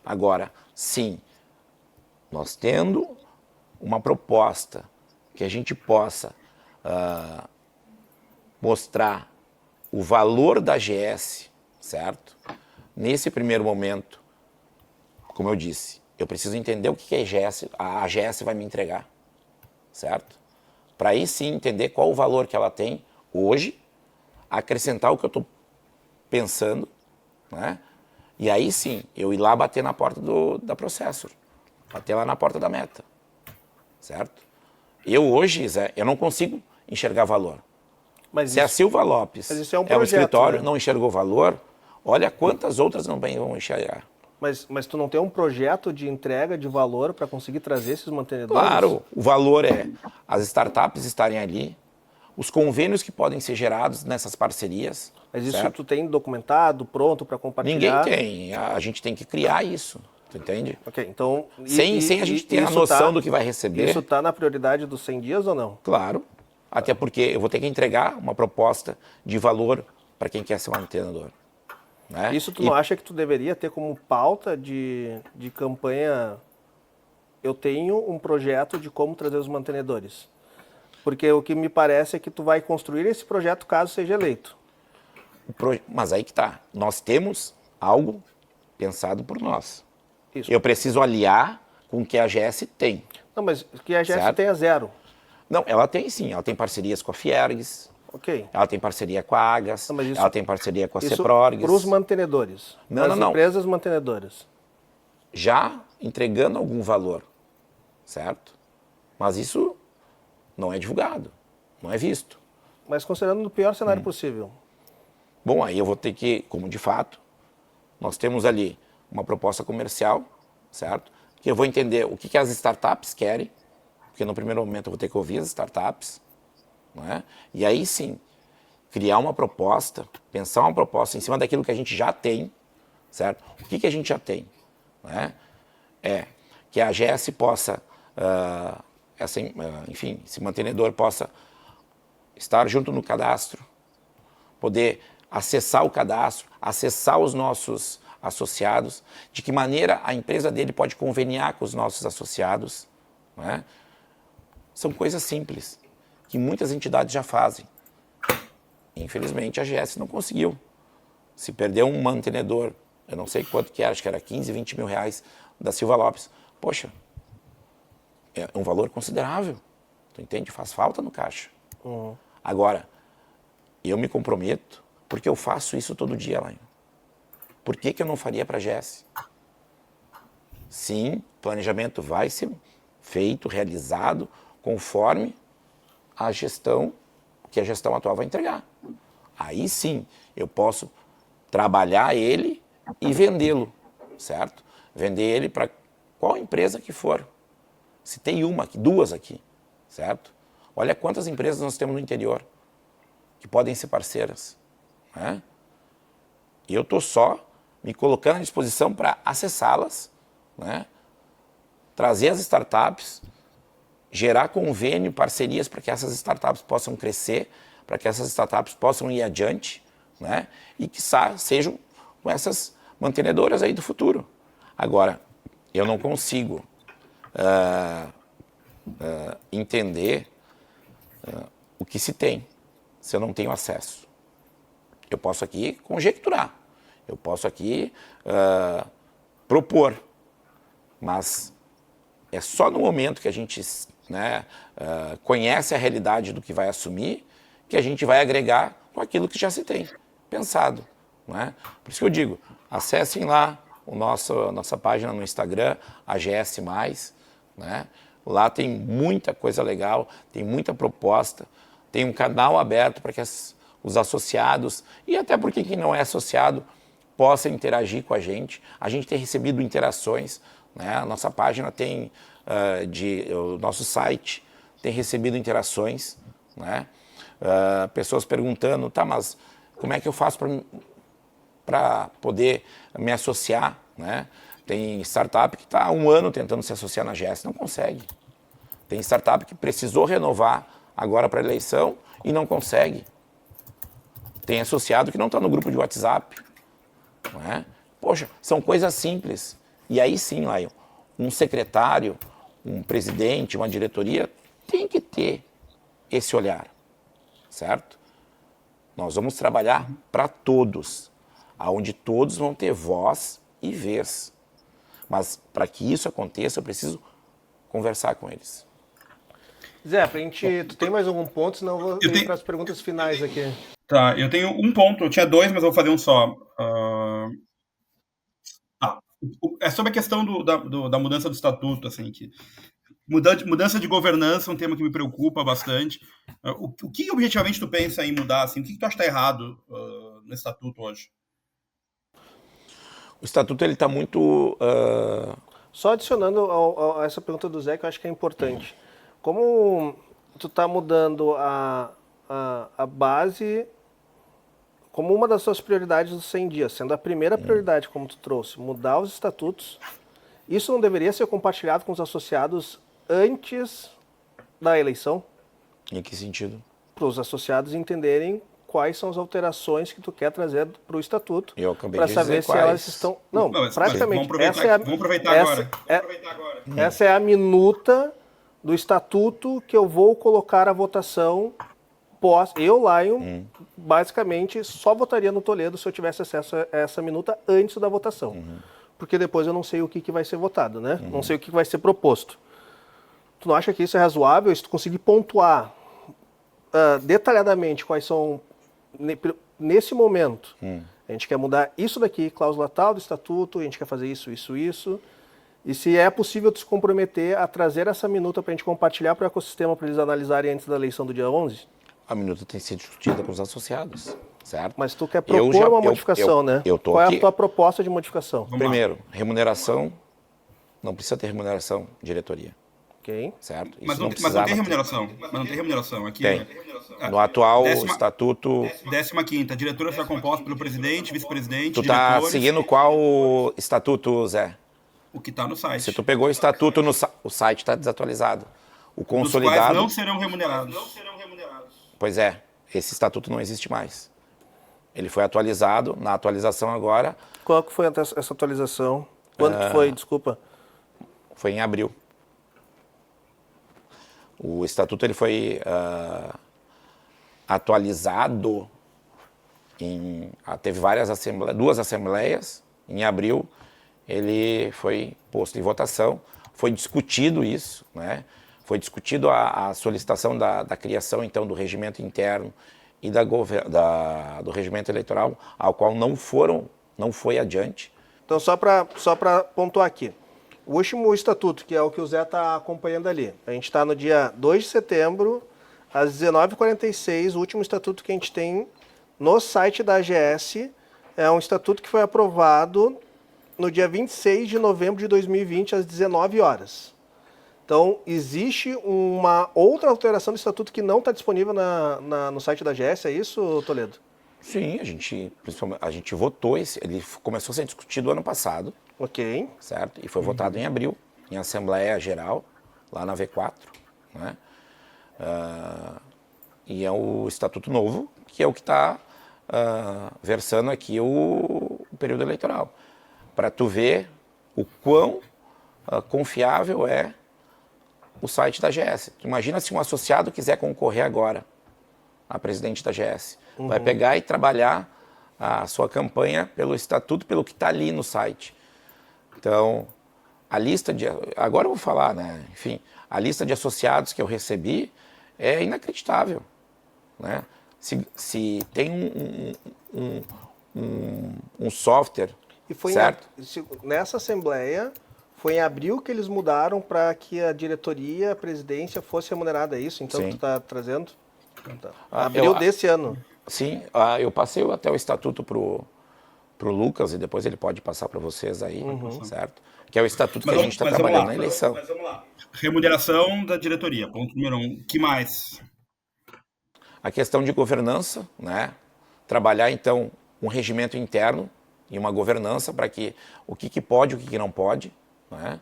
Agora, sim, nós tendo uma proposta que a gente possa mostrar o valor da AGS, certo? Nesse primeiro momento, como eu disse, eu preciso entender o que a AGS vai me entregar, certo? Para aí sim entender qual o valor que ela tem hoje, acrescentar o que eu estou pensando, né? E aí sim, eu ir lá bater na porta da Processor, bater lá na porta da Meta, certo? Eu hoje, Zé, eu não consigo enxergar valor. Mas se a Silva Lopes isso é um projeto, o escritório, né? não enxergou valor, olha quantas outras não vão enxergar. Mas tu não tem um projeto de entrega de valor para conseguir trazer esses mantenedores? Claro, o valor é as startups estarem ali, os convênios que podem ser gerados nessas parcerias. Mas isso certo? tu tem documentado, pronto para compartilhar? Ninguém tem, a gente tem que criar isso, tu entende? Ok, então... Sem a gente ter a noção do que vai receber. Isso está na prioridade dos 100 dias ou não? Claro, até porque eu vou ter que entregar uma proposta de valor para quem quer ser mantenedor. Né? Isso tu não acha que tu deveria ter como pauta de campanha? Eu tenho um projeto de como trazer os mantenedores. Porque o que me parece é que tu vai construir esse projeto caso seja eleito. Mas aí que tá. Nós temos algo pensado por nós. Isso. Eu preciso aliar com o que a AGS tem. Não, mas que a AGS certo? tenha zero. Não, ela tem sim. Ela tem parcerias com a Fiergs, Ok. Ela tem parceria com a Agas, Não, mas isso- ela tem parceria com a Isso Ceprorgs. para os mantenedores. Não, As não. empresas mantenedoras. Já entregando algum valor, certo? Mas isso não é divulgado, não é visto. Mas considerando no pior cenário possível. Bom, aí eu vou ter que, como de fato, nós temos ali uma proposta comercial, certo? Que eu vou entender o que as startups querem, porque no primeiro momento eu vou ter que ouvir as startups, não é? E aí sim, criar uma proposta, pensar uma proposta em cima daquilo que a gente já tem, certo? O que a gente já tem, né? É que a AGS possa, enfim, esse mantenedor possa estar junto no cadastro, poder acessar o cadastro, acessar os nossos associados, de que maneira a empresa dele pode conveniar com os nossos associados, né? São coisas simples, que muitas entidades já fazem. Infelizmente, a AGS não conseguiu. Se perdeu um mantenedor, eu não sei quanto que era, acho que era 15, 20 mil reais da Silva Lopes. Poxa, é um valor considerável. Tu entende? Faz falta no caixa. Agora, eu me comprometo, porque eu faço isso todo dia lá. Por que eu não faria para a AGS? Sim, planejamento vai ser feito, realizado, conforme a gestão, que a gestão atual vai entregar. Aí sim, eu posso trabalhar ele e vendê-lo, certo? Vender ele para qual empresa que for. Se tem uma aqui, duas aqui, certo? Olha quantas empresas nós temos no interior que podem ser parceiras, né? E eu estou só me colocando à disposição para acessá-las, né? Trazer as startups, gerar convênio, parcerias para que essas startups possam crescer, para que essas startups possam ir adiante, né? E que sejam essas mantenedoras aí do futuro. Agora, eu não consigo entender o que se tem se eu não tenho acesso. Eu posso aqui conjecturar, eu posso aqui propor, mas é só no momento que a gente, né, conhece a realidade do que vai assumir que a gente vai agregar com aquilo que já se tem pensado, né? Por isso que eu digo, acessem lá a nossa página no Instagram, AGS+, né? Lá tem muita coisa legal, tem muita proposta, tem um canal aberto para que os associados, e até porque quem não é associado, possa interagir com a gente. A gente tem recebido interações, né? A nossa página tem, o nosso site tem recebido interações, né? Pessoas perguntando, tá, mas como é que eu faço para poder me associar, né? Tem startup que está há 1 ano tentando se associar na AGS, não consegue. Tem startup que precisou renovar agora para a eleição e não consegue. Tem associado que não está no grupo de WhatsApp, não é? Poxa, são coisas simples. E aí sim, Lion, um secretário, um presidente, uma diretoria tem que ter esse olhar, certo? Nós vamos trabalhar para todos, aonde todos vão ter voz e vez. Mas para que isso aconteça, eu preciso conversar com eles. Zé, Tu tem mais algum ponto, senão eu vou ir para as perguntas finais aqui. Tá, eu tenho um ponto, eu tinha 2, mas eu vou fazer um só. É sobre a questão da mudança do estatuto, assim, que mudança de governança é um tema que me preocupa bastante. O que objetivamente tu pensa em mudar, assim? O que tu acha que está errado no estatuto hoje? O estatuto ele está muito... Só adicionando a essa pergunta do Zé, que eu acho que é importante. Como tu está mudando a base como uma das suas prioridades dos 100 dias, sendo a primeira prioridade, como tu trouxe, mudar os estatutos, isso não deveria ser compartilhado com os associados antes da eleição? Em que sentido? Para os associados entenderem quais são as alterações que tu quer trazer para o estatuto, para saber se elas estão... Não, praticamente. Vamos aproveitar agora. Essa é a minuta do estatuto que eu vou colocar à votação. Eu, Lion, basicamente só votaria no Toledo se eu tivesse acesso a essa minuta antes da votação. Porque depois eu não sei o que vai ser votado, né? Não sei o que vai ser proposto. Tu não acha que isso é razoável? Se tu conseguir pontuar detalhadamente quais são, nesse momento, a gente quer mudar isso daqui, cláusula tal do estatuto, a gente quer fazer isso, isso, isso. E se é possível tu se comprometer a trazer essa minuta para a gente compartilhar para o ecossistema para eles analisarem antes da eleição do dia 11? A minuta tem que ser discutida com os associados, certo? Mas tu quer propor uma modificação, né? Qual é a tua proposta de modificação? Primeiro, remuneração, não precisa ter remuneração, diretoria. Ok. Certo? Mas não tem remuneração. Mas não tem remuneração. Aqui, tem. No atual estatuto... 15ª, diretora será composta pelo presidente, vice-presidente, Tu tá seguindo qual estatuto, Zé? O que está no site. Se tu pegou o estatuto, o site está desatualizado. O consolidado... Os quais não serão remunerados. Pois é, esse estatuto não existe mais. Ele foi atualizado, na atualização agora... Qual que foi essa atualização? Quando que foi, desculpa? Foi em abril. O estatuto ele foi atualizado, teve duas assembleias, em abril ele foi posto em votação, foi discutido isso, né? Foi discutido a solicitação da criação então do regimento interno e do regimento eleitoral, ao qual não foi adiante. Então só para pontuar aqui, o último estatuto, que é o que o Zé está acompanhando ali, a gente está no dia 2 de setembro, às 19h46, o último estatuto que a gente tem no site da AGS, é um estatuto que foi aprovado no dia 26 de novembro de 2020, às 19 horas. Então, existe uma outra alteração do estatuto que não está disponível no site da AGS, é isso, Toledo? Sim, a gente votou, ele começou a ser discutido ano passado. Ok. Certo? E foi votado em abril, em Assembleia Geral, lá na V4. Né? E é o Estatuto Novo, que é o que está versando aqui o período eleitoral. Para tu ver o quão confiável é o site da AGS. Imagina se um associado quiser concorrer agora a presidente da AGS. Vai pegar e trabalhar a sua campanha pelo estatuto, pelo que está ali no site. Então, a lista de... Agora eu vou falar, né? Enfim, a lista de associados que eu recebi é inacreditável. Né? Se tem um software, e foi certo? Nessa assembleia, foi em abril que eles mudaram para que a diretoria, a presidência fosse remunerada, é isso? Então, Sim. tu está trazendo? Abril desse ano. Sim, eu passei até o estatuto pro Lucas e depois ele pode passar para vocês aí, certo? Que é o estatuto que a gente está trabalhando na eleição. Mas vamos lá. Remuneração da diretoria, ponto número 1. Que mais? A questão de governança, né? Trabalhar então um regimento interno e uma governança para que o que pode, o que não pode, né?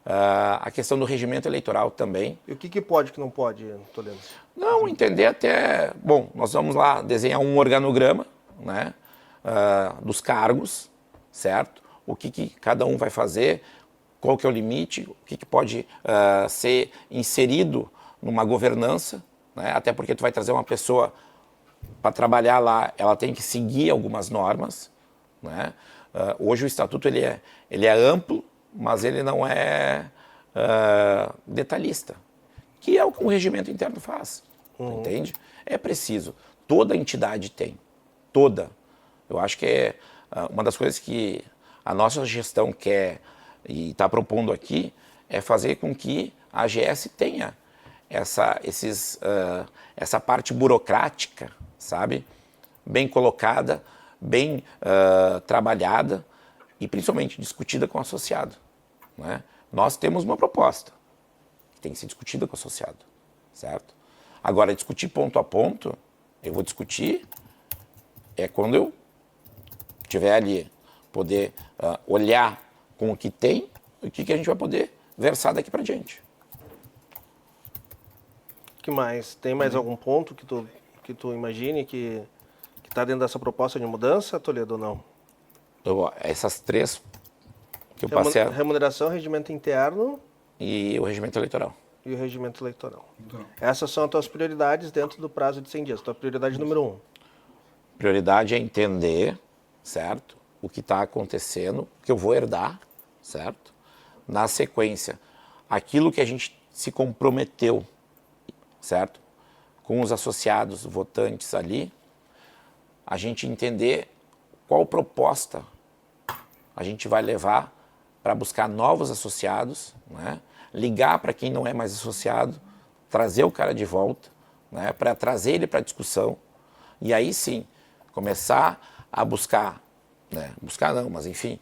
A questão do regimento eleitoral também. E o que pode e o que não pode, Toledo? Não, entender até... Bom, nós vamos lá desenhar um organograma, né, dos cargos, certo? O que cada um vai fazer, qual que é o limite, o que pode ser inserido numa governança, né? Até porque tu vai trazer uma pessoa para trabalhar lá, ela tem que seguir algumas normas, né? Hoje o estatuto ele é amplo, mas ele não é detalhista, que é o que o regimento interno faz, entende? É preciso, toda entidade tem, toda. Eu acho que é uma das coisas que a nossa gestão quer e está propondo aqui é fazer com que a AGS tenha essa parte burocrática, sabe? Bem colocada, bem trabalhada e principalmente discutida com o associado. Né? Nós temos uma proposta que tem que ser discutida com o associado, certo? Agora, discutir ponto a ponto, eu vou discutir quando eu tiver ali, poder olhar com o que tem e o que a gente vai poder versar daqui para diante. O que mais? Tem mais algum ponto que tu imagine que está dentro dessa proposta de mudança, Toledo, ou não? Essas três que eu passei... Remuneração, regimento interno... E o regimento eleitoral. E o regimento eleitoral. Essas são as tuas prioridades dentro do prazo de 100 dias. Tua prioridade número 1. Prioridade é entender, certo? O que está acontecendo, o que eu vou herdar, certo? Na sequência, aquilo que a gente se comprometeu, certo? com os associados votantes ali, a gente entender qual proposta a gente vai levar para buscar novos associados, né? Ligar para quem não é mais associado, trazer o cara de volta, né? Para trazer ele para a discussão e aí sim começar a buscar, né? Buscar não, mas enfim,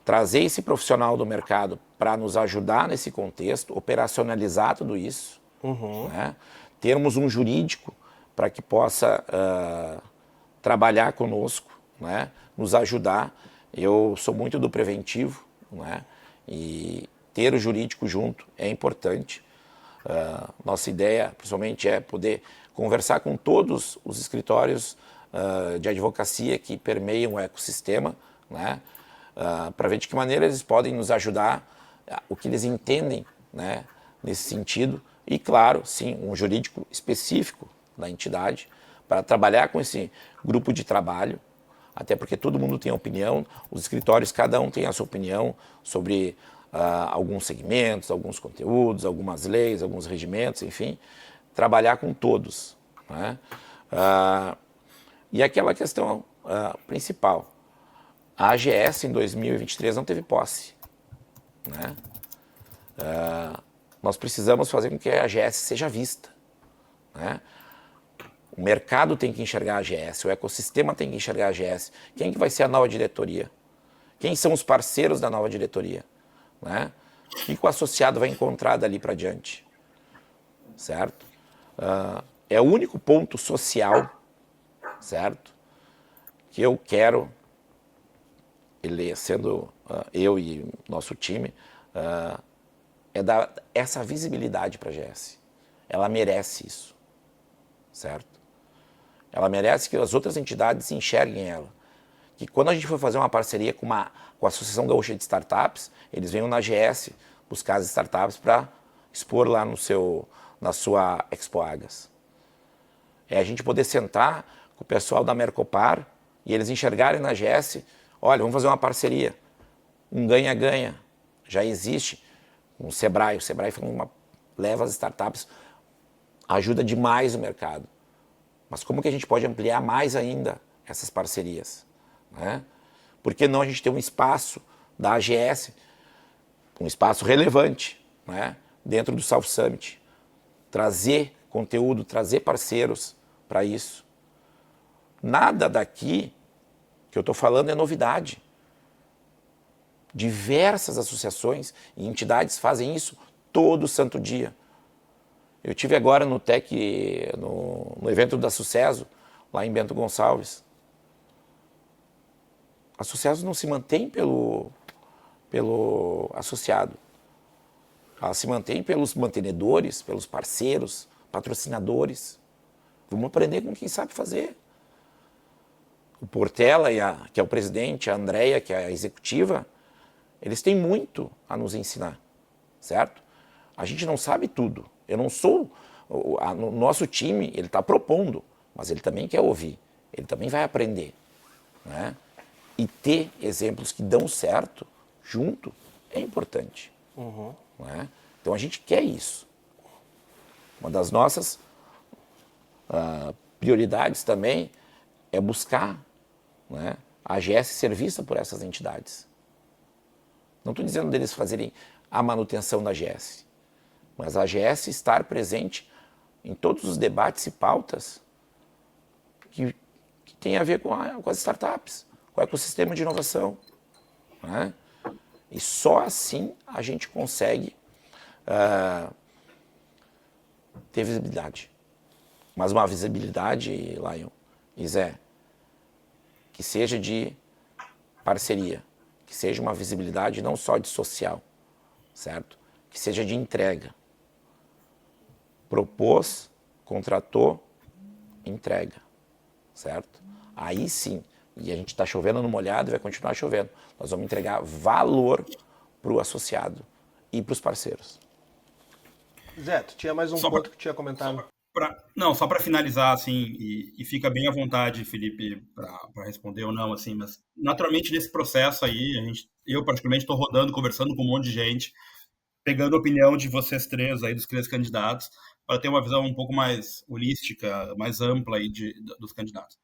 trazer esse profissional do mercado para nos ajudar nesse contexto, operacionalizar tudo isso, né? Termos um jurídico para que possa trabalhar conosco, né? Nos ajudar. Eu sou muito do preventivo, né? E ter o jurídico junto é importante. Nossa ideia, principalmente, é poder conversar com todos os escritórios de advocacia que permeiam o ecossistema, né? Para ver de que maneira eles podem nos ajudar, o que eles entendem, né, nesse sentido. E, claro, sim, um jurídico específico da entidade para trabalhar com esse grupo de trabalho, até porque todo mundo tem opinião, os escritórios, cada um tem a sua opinião sobre alguns segmentos, alguns conteúdos, algumas leis, alguns regimentos, enfim, trabalhar com todos, né? E aquela questão principal, a AGS em 2023 não teve posse, né? Nós precisamos fazer com que a AGS seja vista, né? O mercado tem que enxergar a AGS, o ecossistema tem que enxergar a AGS. Quem que vai ser a nova diretoria? Quem são os parceiros da nova diretoria? Né? O que o associado vai encontrar dali para diante? Certo? É o único ponto social, certo? Que eu quero, ele sendo eu e nosso time, é dar essa visibilidade para a AGS. Ela merece isso, certo? Ela merece que as outras entidades enxerguem ela. Que quando a gente for fazer uma parceria com a Associação Gaúcha de Startups, eles venham na AGS buscar as startups para expor lá na sua Expo Agas. É a gente poder sentar com o pessoal da Mercopar e eles enxergarem na AGS, olha, vamos fazer uma parceria. Um ganha-ganha. Já existe o Sebrae leva as startups, ajuda demais o mercado. Mas como que a gente pode ampliar mais ainda essas parcerias? Né? Por que não a gente ter um espaço da AGS, um espaço relevante, né? Dentro do South Summit? Trazer conteúdo, trazer parceiros para isso. Nada daqui que eu estou falando é novidade. Diversas associações e entidades fazem isso todo santo dia. Eu tive agora no TEC, no evento da Sucesso, lá em Bento Gonçalves. A Sucesso não se mantém pelo associado. Ela se mantém pelos mantenedores, pelos parceiros, patrocinadores. Vamos aprender com quem sabe fazer. O Portela, que é o presidente, a Andréia, que é a executiva, eles têm muito a nos ensinar, certo? A gente não sabe tudo. Eu não sou... O nosso time, ele está propondo, mas ele também quer ouvir. Ele também vai aprender, né? E ter exemplos que dão certo junto é importante. Né? Então a gente quer isso. Uma das nossas prioridades também é buscar, né, a AGS ser vista por essas entidades. Não estou dizendo deles fazerem a manutenção da AGS, mas a AGS estar presente em todos os debates e pautas que tem a ver com as startups, com o ecossistema de inovação. Né? E só assim a gente consegue ter visibilidade. Mas uma visibilidade, Lion e Zé, que seja de parceria, que seja uma visibilidade não só de social, certo? Que seja de entrega. Propôs, contratou, entrega, certo? Aí sim, e a gente está chovendo no molhado e vai continuar chovendo. Nós vamos entregar valor para o associado e para os parceiros. Zé, tu tinha mais um ponto que tinha comentado. Só para finalizar, assim, e fica bem à vontade, Felipe, para responder ou não, assim, mas naturalmente nesse processo aí, eu particularmente estou rodando, conversando com um monte de gente, pegando a opinião de vocês três aí, dos três candidatos, para ter uma visão um pouco mais holística, mais ampla aí dos candidatos.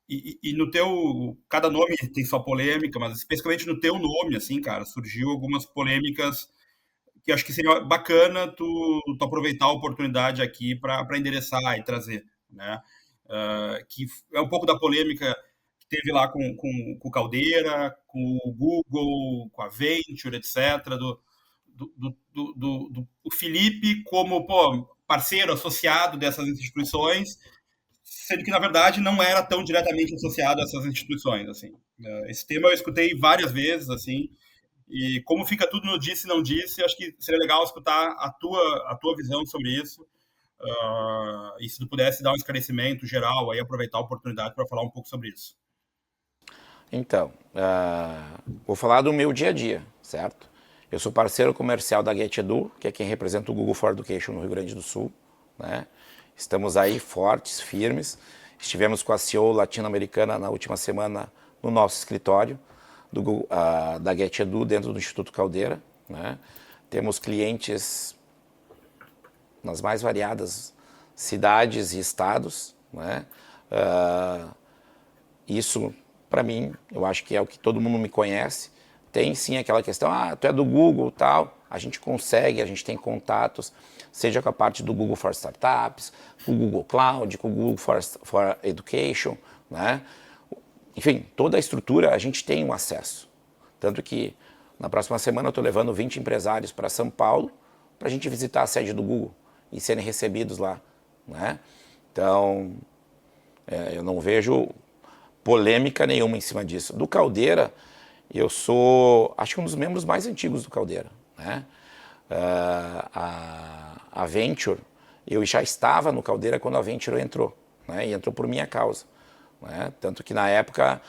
E no teu, cada nome tem sua polêmica, mas especificamente no teu nome, assim, cara, surgiu algumas polêmicas que acho que seria bacana tu aproveitar a oportunidade aqui para endereçar e trazer, né? Que é um pouco da polêmica que teve lá com o Caldeira, com o Google, com a Venture, etc., do Felipe como, pô, parceiro, associado dessas instituições, sendo que, na verdade, não era tão diretamente associado a essas instituições, assim. Esse tema eu escutei várias vezes, assim, e como fica tudo no disse e não disse, acho que seria legal escutar a tua visão sobre isso. E se tu pudesse dar um esclarecimento geral, aí aproveitar a oportunidade para falar um pouco sobre isso. Então, vou falar do meu dia a dia, certo? Eu sou parceiro comercial da GetEdu, que é quem representa o Google for Education no Rio Grande do Sul, né? Estamos aí fortes, firmes. Estivemos com a CEO latino-americana na última semana no nosso escritório da GetEdu dentro do Instituto Caldeira, né? Temos clientes nas mais variadas cidades e estados, né? Isso, para mim, eu acho que é o que todo mundo me conhece. Tem sim aquela questão, tu é do Google, tal, a gente consegue, a gente tem contatos, seja com a parte do Google for Startups, com o Google Cloud, com o Google for Education, né? Enfim, toda a estrutura a gente tem um acesso. Tanto que na próxima semana eu estou levando 20 empresários para São Paulo para a gente visitar a sede do Google e serem recebidos lá, né? Então, eu não vejo polêmica nenhuma em cima disso. Do Caldeira, eu sou, acho que um dos membros mais antigos do Caldeira, né? A Venture, eu já estava no Caldeira quando a Venture entrou, né? E entrou por minha causa, né? Tanto que na época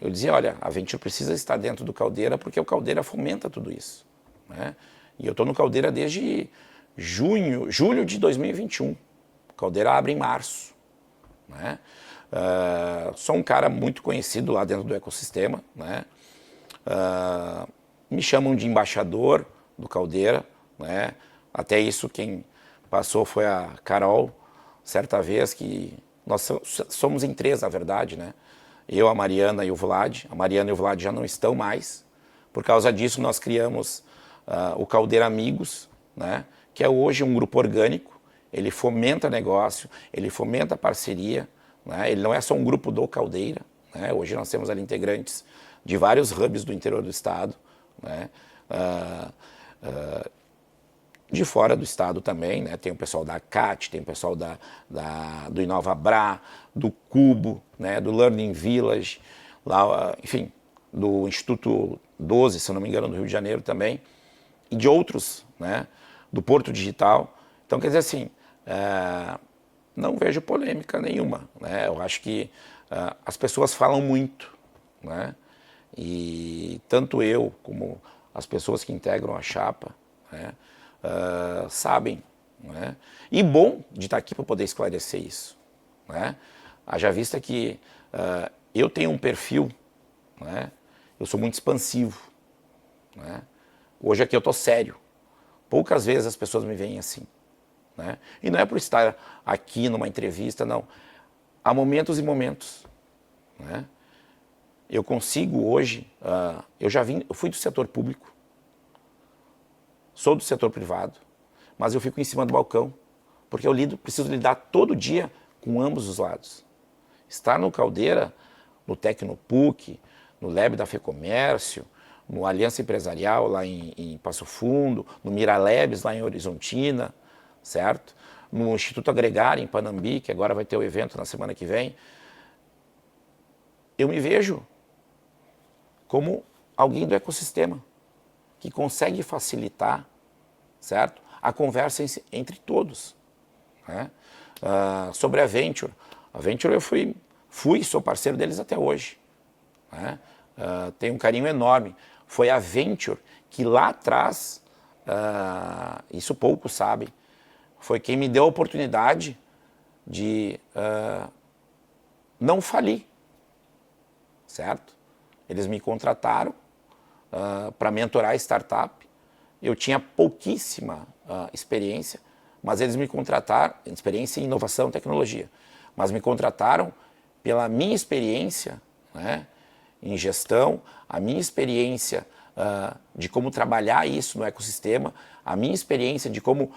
eu dizia, olha, a Venture precisa estar dentro do Caldeira porque o Caldeira fomenta tudo isso, né? E eu estou no Caldeira desde julho de 2021. O Caldeira abre em março, né? Sou um cara muito conhecido lá dentro do ecossistema, né? Me chamam de embaixador do Caldeira, né? Até isso quem passou foi a Carol, certa vez, que nós somos em 3, na verdade, né? Eu, a Mariana e o Vlad. A Mariana e o Vlad já não estão mais. Por causa disso, nós criamos o Caldeira Amigos, né? Que é hoje um grupo orgânico. Ele fomenta negócio, ele fomenta parceria, né? Ele não é só um grupo do Caldeira, né? Hoje nós temos ali integrantes de vários hubs do interior do estado, né? De fora do estado também, né? Tem o pessoal da CAT, tem o pessoal do InovaBra, do Cubo, né? Do Learning Village, lá, enfim, do Instituto 12, se eu não me engano, do Rio de Janeiro também, e de outros, né? Do Porto Digital. Então, quer dizer assim, não vejo polêmica nenhuma, né? Eu acho que as pessoas falam muito, né? E tanto eu como as pessoas que integram a chapa, né? Sabem, né? E bom de estar aqui para poder esclarecer isso, né? Haja vista que eu tenho um perfil, né? Eu sou muito expansivo, né? Hoje aqui eu estou sério. Poucas vezes as pessoas me veem assim, né? E não é por estar aqui numa entrevista, não. Há momentos e momentos, né? Eu consigo hoje, eu fui do setor público, sou do setor privado, mas eu fico em cima do balcão, porque eu preciso lidar todo dia com ambos os lados. Estar no Caldeira, no Tecnopuc, no Lab da FEComércio, no Aliança Empresarial lá em Passo Fundo, no Miralabs lá em Horizontina, certo? No Instituto Agregar em Panambi, que agora vai ter o evento na semana que vem. Eu me vejo como alguém do ecossistema que consegue facilitar, certo? A conversa entre todos, né? Sobre a Venture eu fui e sou parceiro deles até hoje, né? Tenho um carinho enorme. Foi a Venture que lá atrás, isso poucos sabem, foi quem me deu a oportunidade de não falir, certo? Eles me contrataram para mentorar a startup. Eu tinha pouquíssima experiência, mas eles me contrataram, experiência em inovação e tecnologia, mas me contrataram pela minha experiência, né, em gestão, a minha experiência de como trabalhar isso no ecossistema, a minha experiência de como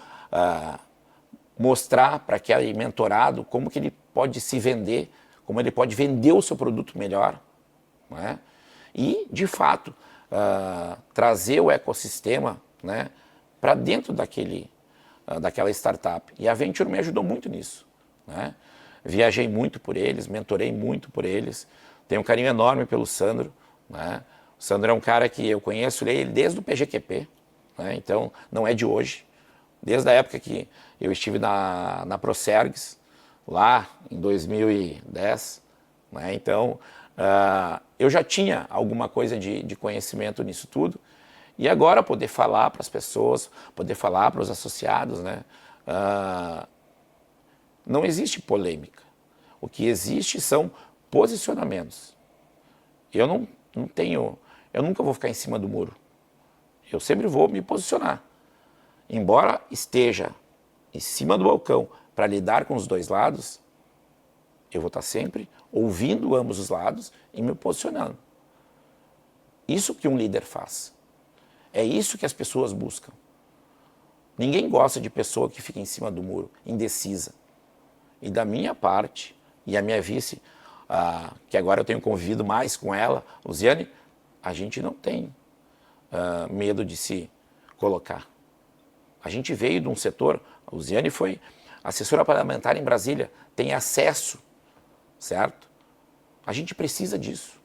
mostrar para aquele mentorado como que ele pode se vender, como ele pode vender o seu produto melhor, né? E, de fato, trazer o ecossistema, né, para dentro daquela startup. E a Venture me ajudou muito nisso, né? Viajei muito por eles, mentorei muito por eles, tenho um carinho enorme pelo Sandro, né? O Sandro é um cara que eu conheço ele desde o PGQP, né? Então não é de hoje, desde a época que eu estive na Procergs, lá em 2010, né? Então eu já tinha alguma coisa de conhecimento nisso tudo, e agora poder falar para as pessoas, poder falar para os associados, né? Não existe polêmica. O que existe são posicionamentos. Eu eu nunca vou ficar em cima do muro. Eu sempre vou me posicionar. Embora esteja em cima do balcão para lidar com os dois lados, eu vou estar sempre ouvindo ambos os lados e me posicionando. Isso que um líder faz. É isso que as pessoas buscam. Ninguém gosta de pessoa que fica em cima do muro, indecisa. E da minha parte, e a minha vice, que agora eu tenho convivido mais com ela, Luziane, a gente não tem medo de se colocar. A gente veio de um setor, a Luziane foi assessora parlamentar em Brasília, tem acesso, certo? A gente precisa disso.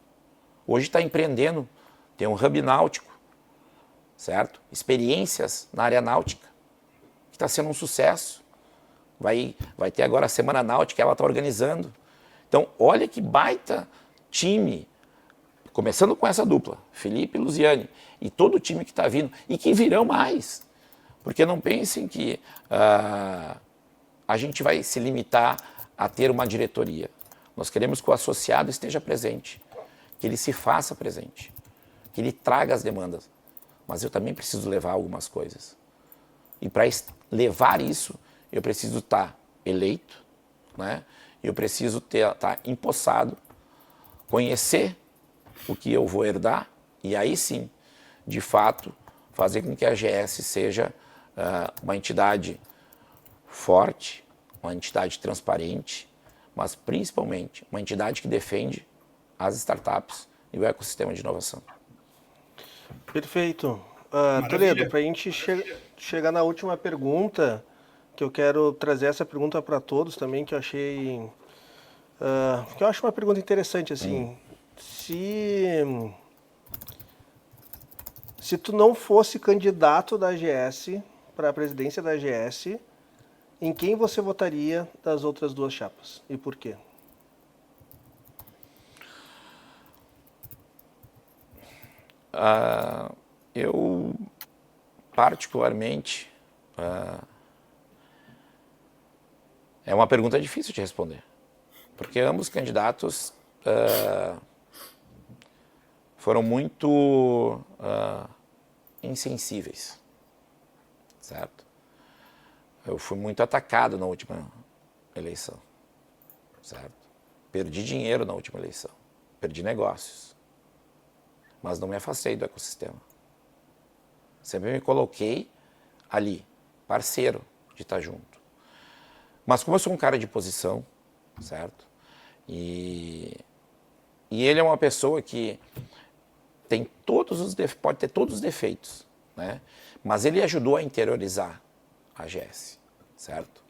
Hoje está empreendendo, tem um hub náutico, certo? Experiências na área náutica, que está sendo um sucesso. Vai ter agora a Semana Náutica, ela está organizando. Então, olha que baita time, começando com essa dupla, Felipe e Luziane, e todo o time que está vindo, e que virão mais. Porque não pensem que a gente vai se limitar a ter uma diretoria. Nós queremos que o associado esteja presente, que ele se faça presente, que ele traga as demandas. Mas eu também preciso levar algumas coisas. E para levar isso, eu preciso estar eleito, né? Eu preciso estar empossado, conhecer o que eu vou herdar e aí sim, de fato, fazer com que a GS seja uma entidade forte, uma entidade transparente, mas principalmente uma entidade que defende as startups e o ecossistema de inovação. Perfeito. Toledo, para a gente chegar na última pergunta, que eu quero trazer essa pergunta para todos também, que eu achei... que eu acho uma pergunta interessante, assim. Se tu não fosse candidato da AGS para a presidência da AGS, em quem você votaria das outras duas chapas? E por quê? Eu, particularmente, é uma pergunta difícil de responder, porque ambos candidatos foram muito insensíveis, certo? Eu fui muito atacado na última eleição, certo? Perdi dinheiro na última eleição, perdi negócios, mas não me afastei do ecossistema. Sempre me coloquei ali, parceiro de estar junto. Mas como eu sou um cara de posição, certo? E ele é uma pessoa que tem pode ter todos os defeitos, né? Mas ele ajudou a interiorizar a GS, certo?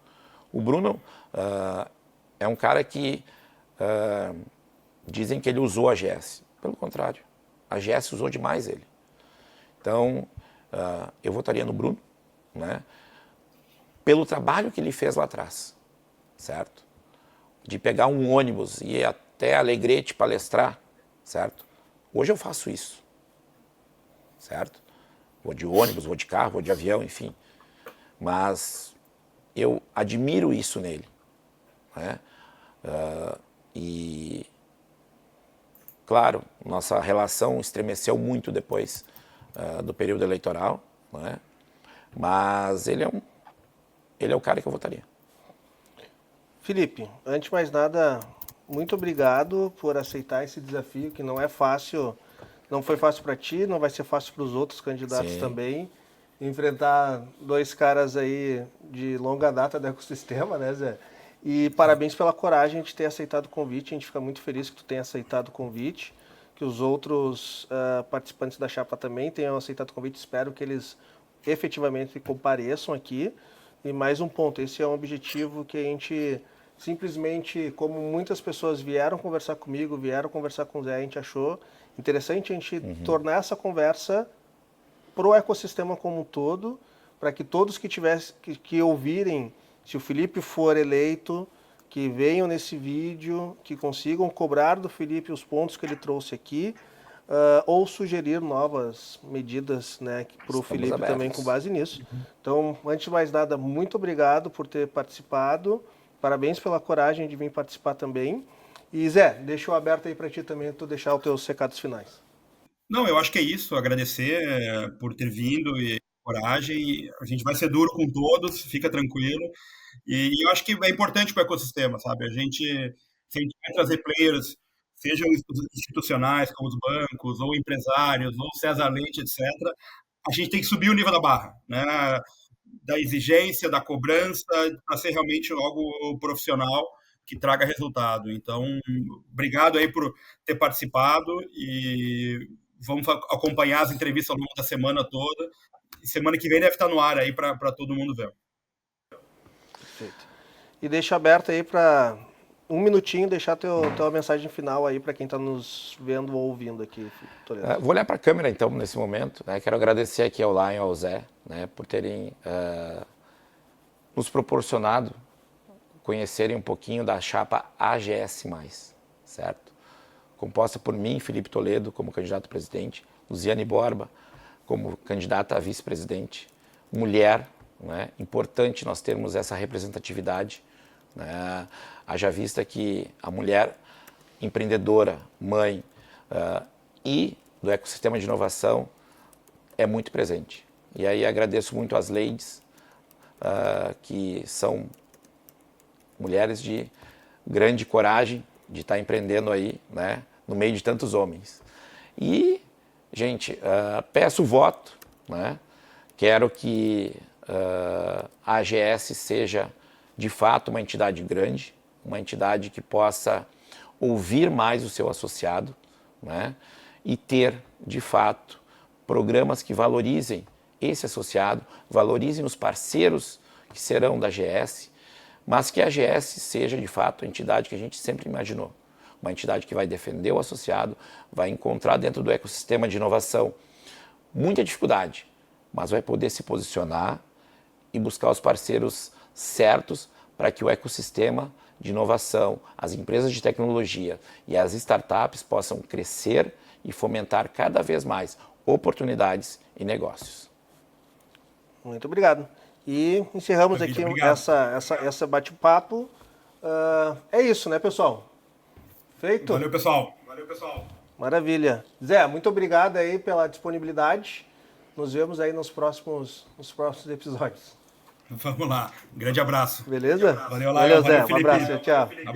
O Bruno é um cara que dizem que ele usou a GS. Pelo contrário, a GS usou demais ele. Então, eu votaria no Bruno, né? Pelo trabalho que ele fez lá atrás, certo? De pegar um ônibus e ir até Alegrete palestrar, certo? Hoje eu faço isso, certo? Vou de ônibus, vou de carro, vou de avião, enfim. Mas eu admiro isso nele, né? E, claro, nossa relação estremeceu muito depois do período eleitoral, né? Mas ele ele é o cara que eu votaria. Felipe, antes de mais nada, muito obrigado por aceitar esse desafio, que não é fácil, não foi fácil para ti, não vai ser fácil para os outros candidatos Sim. também. Enfrentar dois caras aí de longa data do ecossistema, né, Zé? E parabéns pela coragem de ter aceitado o convite. A gente fica muito feliz que tu tenha aceitado o convite, que os outros participantes da chapa também tenham aceitado o convite. Espero que eles efetivamente compareçam aqui. E mais um ponto, esse é um objetivo que a gente simplesmente, como muitas pessoas vieram conversar comigo, vieram conversar com o Zé, a gente achou interessante a gente tornar essa conversa para o ecossistema como um todo, para que todos que ouvirem, se o Felipe for eleito, que venham nesse vídeo, que consigam cobrar do Felipe os pontos que ele trouxe aqui, ou sugerir novas medidas, né, para o Felipe abertos. também com base nisso. Então, antes de mais nada, muito obrigado por ter participado, parabéns pela coragem de vir participar também. E Zé, deixa eu aberto aí para ti também, tu deixar os teus recados finais. Não, eu acho que é isso, agradecer por ter vindo e coragem. A gente vai ser duro com todos, fica tranquilo. E eu acho que é importante para o ecossistema, sabe? Se a gente vai trazer players, sejam institucionais, como os bancos, ou empresários, ou César Leite, etc., a gente tem que subir o nível da barra, né? Da exigência, da cobrança, para ser realmente algo profissional que traga resultado. Então, obrigado aí por ter participado e vamos acompanhar as entrevistas ao longo da semana toda. E semana que vem deve estar no ar aí para todo mundo ver. Perfeito. E deixa aberto aí para um minutinho, deixar tua mensagem final aí para quem está nos vendo ou ouvindo aqui, Toledo. Vou olhar para a câmera então nesse momento, né? Quero agradecer aqui ao Lion e ao Zé, né, por terem nos proporcionado conhecerem um pouquinho da chapa AGS+, certo? Composta por mim, Felipe Toledo, como candidato a presidente, Luziane Borba, como candidata a vice-presidente, mulher, né? Importante nós termos essa representatividade, né? Haja vista que a mulher empreendedora, mãe e do ecossistema de inovação é muito presente. E aí agradeço muito às ladies, que são mulheres de grande coragem de estar empreendendo aí, né, no meio de tantos homens. E, gente, peço o voto, né? Quero que a AGS seja, de fato, uma entidade grande, uma entidade que possa ouvir mais o seu associado, né? E ter, de fato, programas que valorizem esse associado, valorizem os parceiros que serão da AGS, mas que a AGS seja, de fato, a entidade que a gente sempre imaginou. Uma entidade que vai defender o associado, vai encontrar dentro do ecossistema de inovação muita dificuldade, mas vai poder se posicionar e buscar os parceiros certos para que o ecossistema de inovação, as empresas de tecnologia e as startups possam crescer e fomentar cada vez mais oportunidades e negócios. Muito obrigado. E encerramos aqui essa bate-papo. É isso, né, pessoal? Feito? Valeu, pessoal. Valeu, pessoal. Maravilha. Zé, muito obrigado aí pela disponibilidade. Nos vemos aí nos próximos episódios. Vamos lá. Um grande abraço. Beleza? Valeu, Valeu, Zé. Felipe. Um abraço. Tchau.